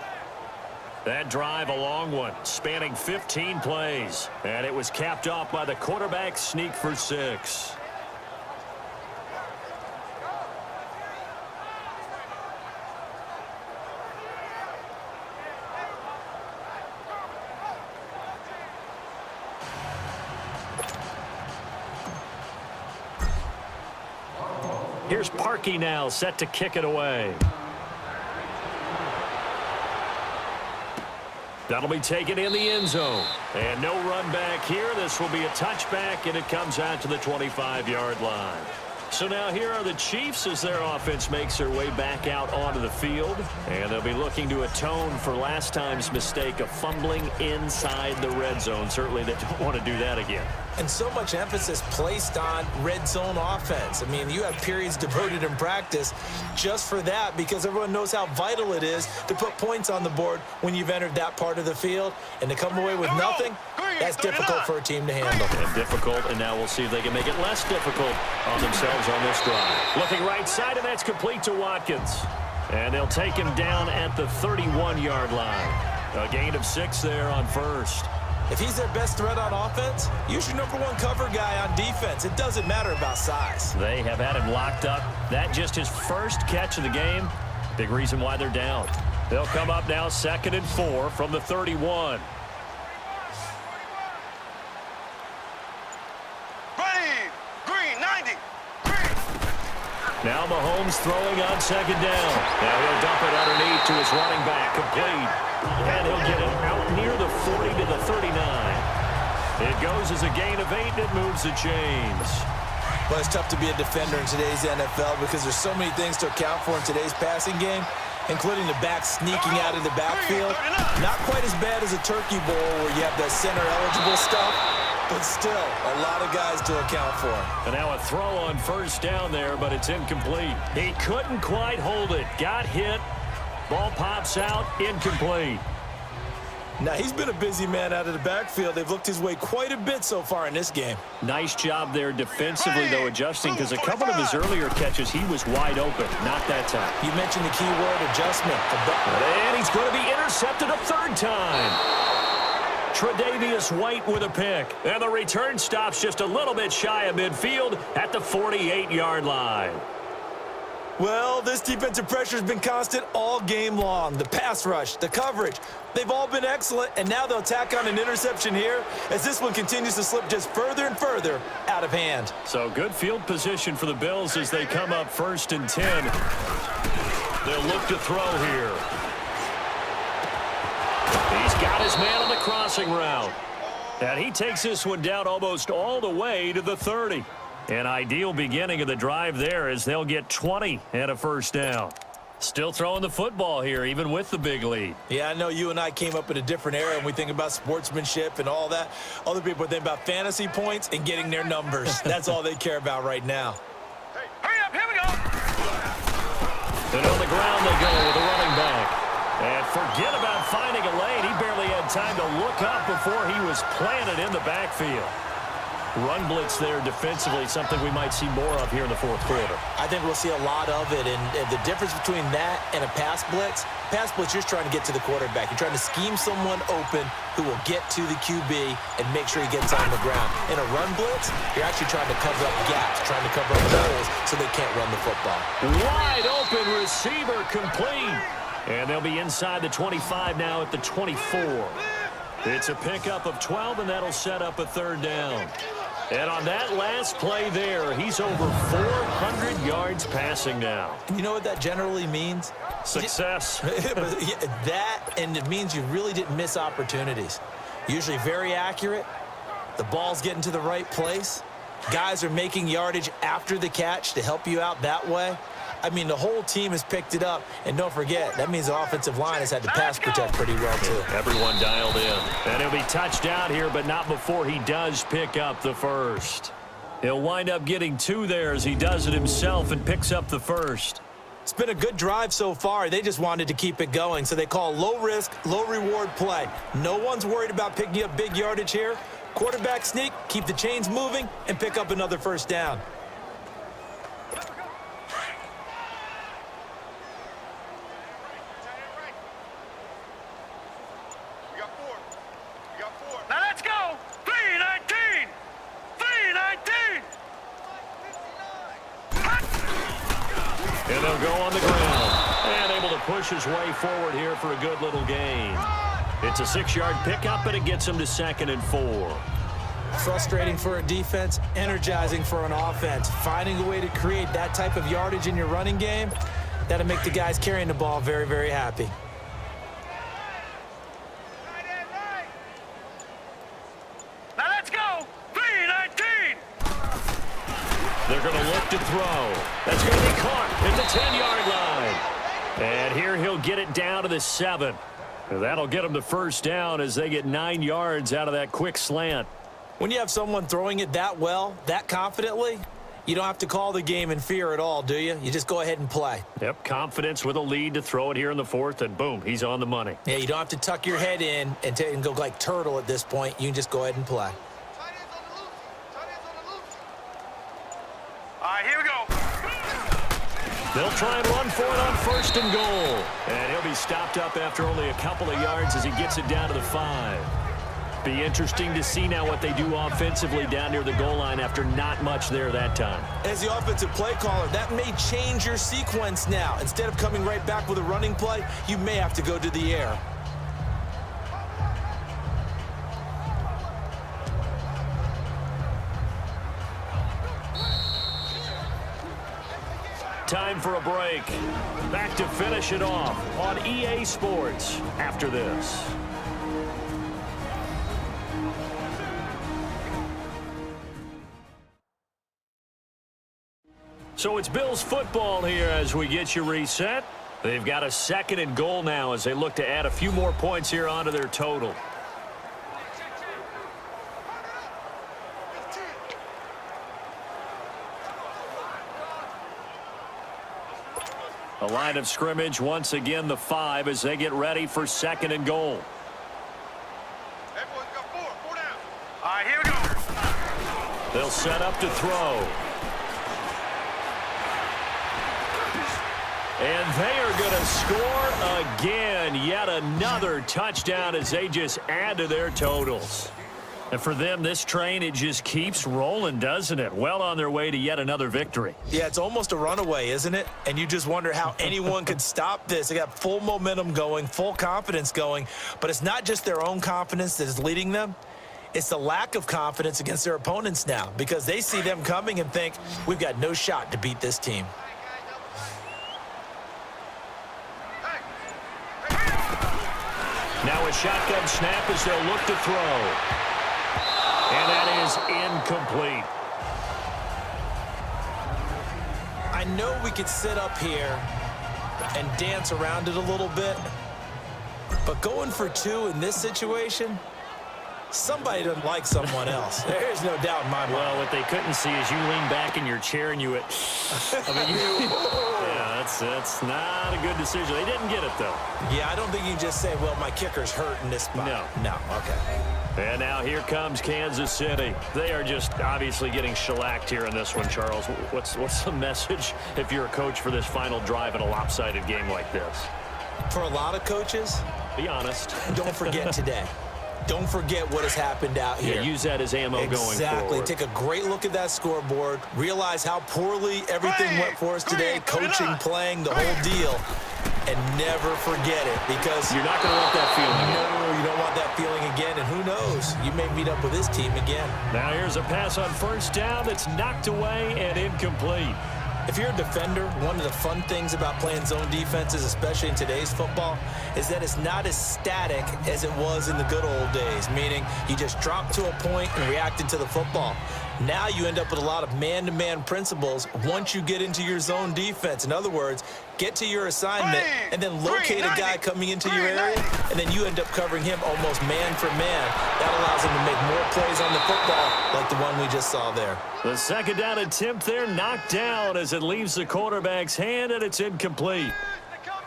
That drive, a long one, spanning 15 plays, and it was capped off by the quarterback sneak for 6. Here's Parkey now, set to kick it away. That'll be taken in the end zone. And no run back here. This will be a touchback, and it comes out to the 25-yard line. So now here are the Chiefs as their offense makes their way back out onto the field. And they'll be looking to atone for last time's mistake of fumbling inside the red zone. Certainly they don't want to do that again. And so much emphasis placed on red zone offense. I mean, you have periods devoted in practice just for that because everyone knows how vital it is to put points on the board when you've entered that part of the field. And to come away with nothing, that's difficult for a team to handle. And difficult, and now we'll see if they can make it less difficult on themselves on this drive. Looking right side, and that's complete to Watkins. And they'll take him down at the 31-yard line. A gain of 6 there on first. If he's their best threat on offense, use your #1 cover guy on defense. It doesn't matter about size. They have had him locked up. That just his first catch of the game. Big reason why they're down. They'll come up now 2nd and 4 from the 31. Green, 90. Now Mahomes throwing on 2nd down. Now he'll dump it underneath to his running back, complete. And he'll get it out near the 40 to the 39. It goes as a gain of 8, and it moves the chains. Well, it's tough to be a defender in today's NFL because there's so many things to account for in today's passing game. including the back sneaking out of the backfield. Not quite as bad as a turkey bowl where you have the center-eligible stuff, but still a lot of guys to account for. And now a throw on first down there, but it's incomplete. He couldn't quite hold it. Got hit. Ball pops out. Incomplete. Now, he's been a busy man out of the backfield. They've looked his way quite a bit so far in this game. Nice job there defensively, though, adjusting, because a couple of his earlier catches, he was wide open. Not that time. You mentioned the key word, adjustment. And he's going to be intercepted a third time. Tre'Davious White with a pick. And the return stops just a little bit shy of midfield at the 48-yard line. Well, this defensive pressure has been constant all game long. The pass rush, the coverage, they've all been excellent, and now they'll tack on an interception here as this one continues to slip just further and further out of hand. So good field position for the Bills as they come up 1st and 10. They'll look to throw here. He's got his man on the crossing route. And he takes this one down almost all the way to the 30. An ideal beginning of the drive there as they'll get 20 and a first down. Still throwing the football here, even with the big lead. Yeah, I know you and I came up in a different era, and we think about sportsmanship and all that. Other people think about fantasy points and getting their numbers. That's all they care about right now. Hey, hurry up, here we go. And on the ground they go with a running back. And forget about finding a lane. He barely had time to look up before he was planted in the backfield. Run blitz there defensively, something we might see more of here in the fourth quarter. I think we'll see a lot of it, and the difference between that and a pass blitz, you're just trying to get to the quarterback. You're trying to scheme someone open who will get to the QB and make sure he gets on the ground. In a run blitz, you're actually trying to cover up gaps, trying to cover up holes so they can't run the football. Wide open receiver complete. And they'll be inside the 25 now at the 24. It's a pickup of 12, and that'll set up a third down. And on that last play there, he's over 400 yards passing now. You know what that generally means? Success. That, and it means you really didn't miss opportunities. Usually very accurate. The ball's getting to the right place. Guys are making yardage after the catch to help you out that way. I mean, the whole team has picked it up. And don't forget, that means the offensive line has had to pass protect pretty well, too. Everyone dialed in. And he'll be touched down here, but not before he does pick up the first. He'll wind up getting 2 there as he does it himself and picks up the first. It's been a good drive so far. They just wanted to keep it going, so they call low-risk, low-reward play. No one's worried about picking up big yardage here. Quarterback sneak, keep the chains moving, and pick up another first down. Now let's go. 319. 319. And they'll go on the ground. And able to push his way forward here for a good little gain. It's a 6-yard pickup, and it gets him to 2nd and 4. Frustrating for a defense, energizing for an offense. Finding a way to create that type of yardage in your running game, that'll make the guys carrying the ball very, very happy. Now let's go. 319. They're going to look to throw. That's going to be caught at the 10-yard line. And here he'll get it down to the 7. That'll get them the first down as they get 9 yards out of that quick slant. When you have someone throwing it that well, that confidently, you don't have to call the game in fear at all, do you? You just go ahead and play. Yep, confidence with a lead to throw it here in the 4th, and boom, he's on the money. Yeah, you don't have to tuck your head in and go like turtle at this point. You can just go ahead and play. All right, here we go. They'll try and run for it on 1st and goal. And he'll be stopped up after only a couple of yards as he gets it down to the 5. Be interesting to see now what they do offensively down near the goal line after not much there that time. As the offensive play caller, that may change your sequence now. Instead of coming right back with a running play, you may have to go to the air. Time for a break. Back to finish it off on EA Sports after this. So it's Bills football here as we get you reset. They've got a 2nd and goal now as they look to add a few more points here onto their total. The line of scrimmage once again the 5 as they get ready for 2nd and goal. Everyone's got four down. All right, here we go. They'll set up to throw. And they are going to score again. Yet another touchdown as they just add to their totals. And for them, this train, it just keeps rolling, doesn't it? Well on their way to yet another victory. Yeah, it's almost a runaway, isn't it? And you just wonder how anyone could stop this. They got full momentum going, full confidence going. But it's not just their own confidence that is leading them. It's the lack of confidence against their opponents now because they see them coming and think, we've got no shot to beat this team. Now a shotgun snap as they'll look to throw. And that is incomplete. I know we could sit up here and dance around it a little bit, but going for 2 in this situation, somebody doesn't like someone else. There's no doubt in my mind. Well, what they couldn't see is you lean back in your chair and you yeah, that's not a good decision. They didn't get it, though. Yeah, I don't think you can just say, well, my kicker's hurt in this spot. No, okay. And now here comes Kansas City. They are just obviously getting shellacked here in this one, Charles. What's the message if you're a coach for this final drive in a lopsided game like this? For a lot of coaches, be honest. Don't forget today. Don't forget what has happened out here. Yeah, use that as ammo going forward. Exactly. Take a great look at that scoreboard. Realize how poorly everything went for us today. Coaching, playing, the whole deal. And never forget it because you're not going to want that feeling again. No, you don't want that feeling again. And who knows? You may meet up with this team again. Now here's a pass on first down that's knocked away and incomplete. If you're a defender, one of the fun things about playing zone defenses, especially in today's football, is that it's not as static as it was in the good old days, meaning you just drop to a point and react into the football. Now you end up with a lot of man-to-man principles once you get into your zone defense. In other words, get to your assignment and then locate a guy coming into your area, and then you end up covering him almost man for man. That allows him to make more plays on the football like the one we just saw there. The 2nd down attempt there knocked down as it leaves the quarterback's hand, and it's incomplete.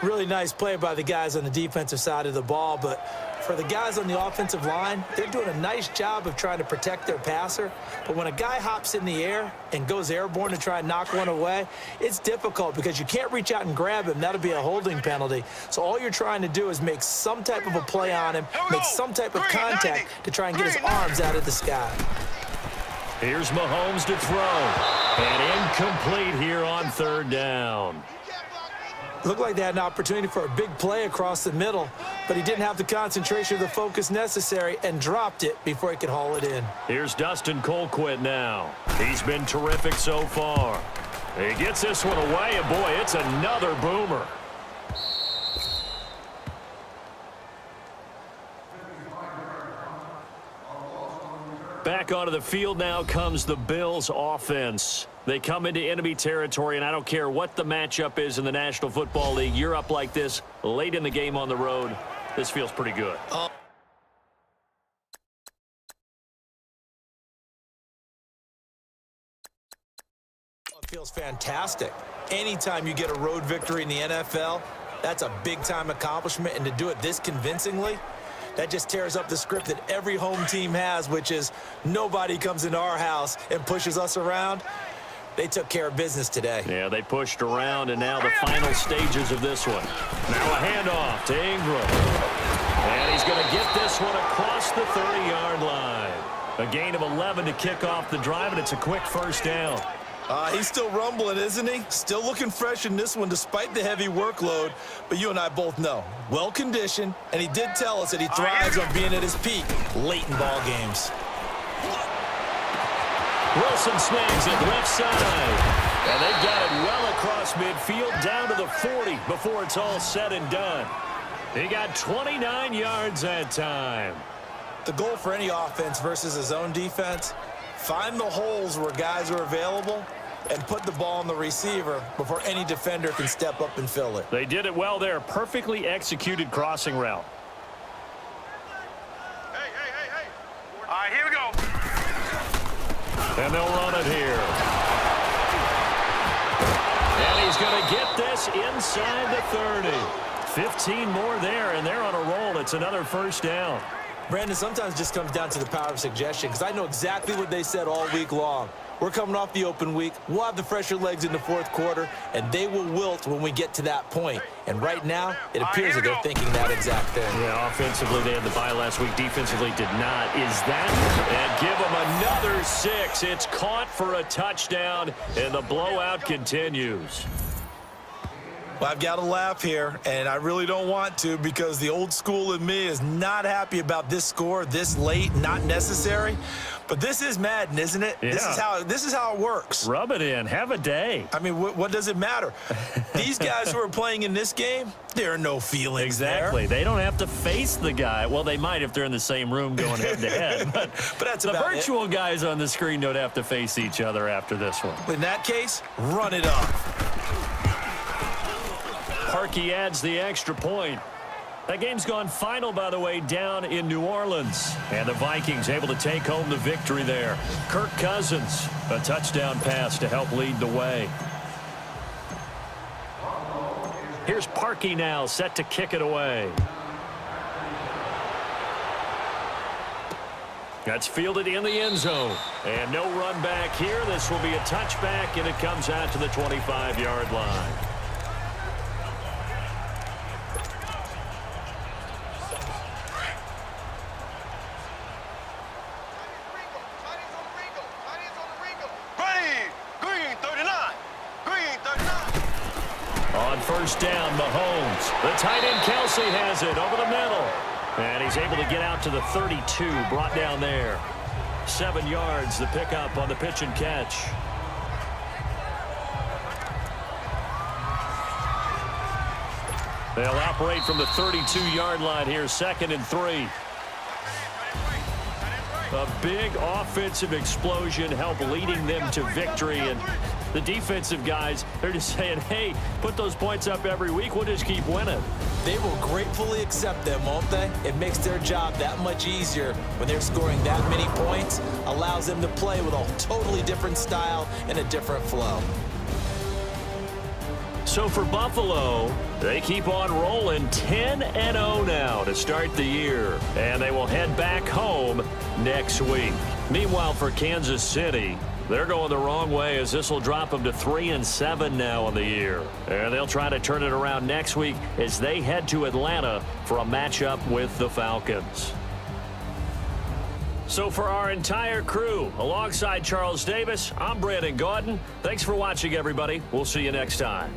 Really nice play by the guys on the defensive side of the ball, but for the guys on the offensive line, they're doing a nice job of trying to protect their passer. But when a guy hops in the air and goes airborne to try and knock one away, it's difficult because you can't reach out and grab him. That'll be a holding penalty. So all you're trying to do is make some type of a play on him, make some type of contact to try and get his arms out of the sky. Here's Mahomes to throw. And incomplete here on 3rd down. Looked like they had an opportunity for a big play across the middle, but he didn't have the concentration or the focus necessary and dropped it before he could haul it in. Here's Dustin Colquitt now. He's been terrific so far. He gets this one away, and boy, it's another boomer. Back onto the field now comes the Bills offense. They come into enemy territory, and I don't care what the matchup is in the National Football League. You're up like this late in the game on the road. This feels pretty good. It feels fantastic. Anytime you get a road victory in the NFL, that's a big-time accomplishment, and to do it this convincingly, that just tears up the script that every home team has, which is nobody comes into our house and pushes us around. They took care of business today. Yeah, they pushed around, and now the final stages of this one. Now a handoff to Ingram. And he's going to get this one across the 30-yard line. A gain of 11 to kick off the drive, and it's a quick first down. He's still rumbling, isn't he? Still looking fresh in this one despite the heavy workload. But you and I both know, well-conditioned, and he did tell us that he thrives on being at his peak late in ball games. Wilson snags it left side. And they've got it well across midfield down to the 40 before it's all said and done. He got 29 yards that time. The goal for any offense versus a zone defense, find the holes where guys are available and put the ball on the receiver before any defender can step up and fill it. They did it well there. Perfectly executed crossing route. Hey. All right, here we go. And they'll run it here. And he's going to get this inside the 30. 15 more there, and they're on a roll. It's another first down. Brandon, sometimes it just comes down to the power of suggestion, because I know exactly what they said all week long. We're coming off the open week. We'll have the fresher legs in the fourth quarter, and they will wilt when we get to that point. And right now, it appears that they're thinking that exact thing. Yeah, offensively, they had the bye last week. Defensively, did not. Is that? And give them another 6. It's caught for a touchdown, and the blowout continues. Well, I've got to laugh here, and I really don't want to, because the old school in me is not happy about this score this late, not necessary. But this is Madden, isn't it? Yeah. This is how it works. Rub it in. Have a day. I mean, what does it matter? These guys who are playing in this game, there are no feelings Exactly. there. They don't have to face the guy. Well, they might if they're in the same room going head-to-head. But that's the about virtual guys on the screen don't have to face each other after this one. In that case, run it up. Parkey adds the extra point. That game's gone final, by the way, down in New Orleans. And the Vikings able to take home the victory there. Kirk Cousins, a touchdown pass to help lead the way. Here's Parkey now, set to kick it away. That's fielded in the end zone. And no run back here. This will be a touchback, and it comes out to the 25-yard line. On first down, Mahomes. The tight end, Kelsey, has it over the middle. And he's able to get out to the 32, brought down there. 7 yards, the pickup on the pitch and catch. They'll operate from the 32-yard line here, 2nd and 3. A big offensive explosion help leading them to victory. And the defensive guys, they're just saying, hey, put those points up every week. We'll just keep winning. They will gratefully accept them, won't they? It makes their job that much easier when they're scoring that many points. Allows them to play with a totally different style and a different flow. So for Buffalo, they keep on rolling 10-0 now to start the year. And they will head back home next week. Meanwhile, for Kansas City, they're going the wrong way, as this will drop them to 3-7 now on the year. And they'll try to turn it around next week as they head to Atlanta for a matchup with the Falcons. So for our entire crew, alongside Charles Davis, I'm Brandon Gaudin. Thanks for watching, everybody. We'll see you next time.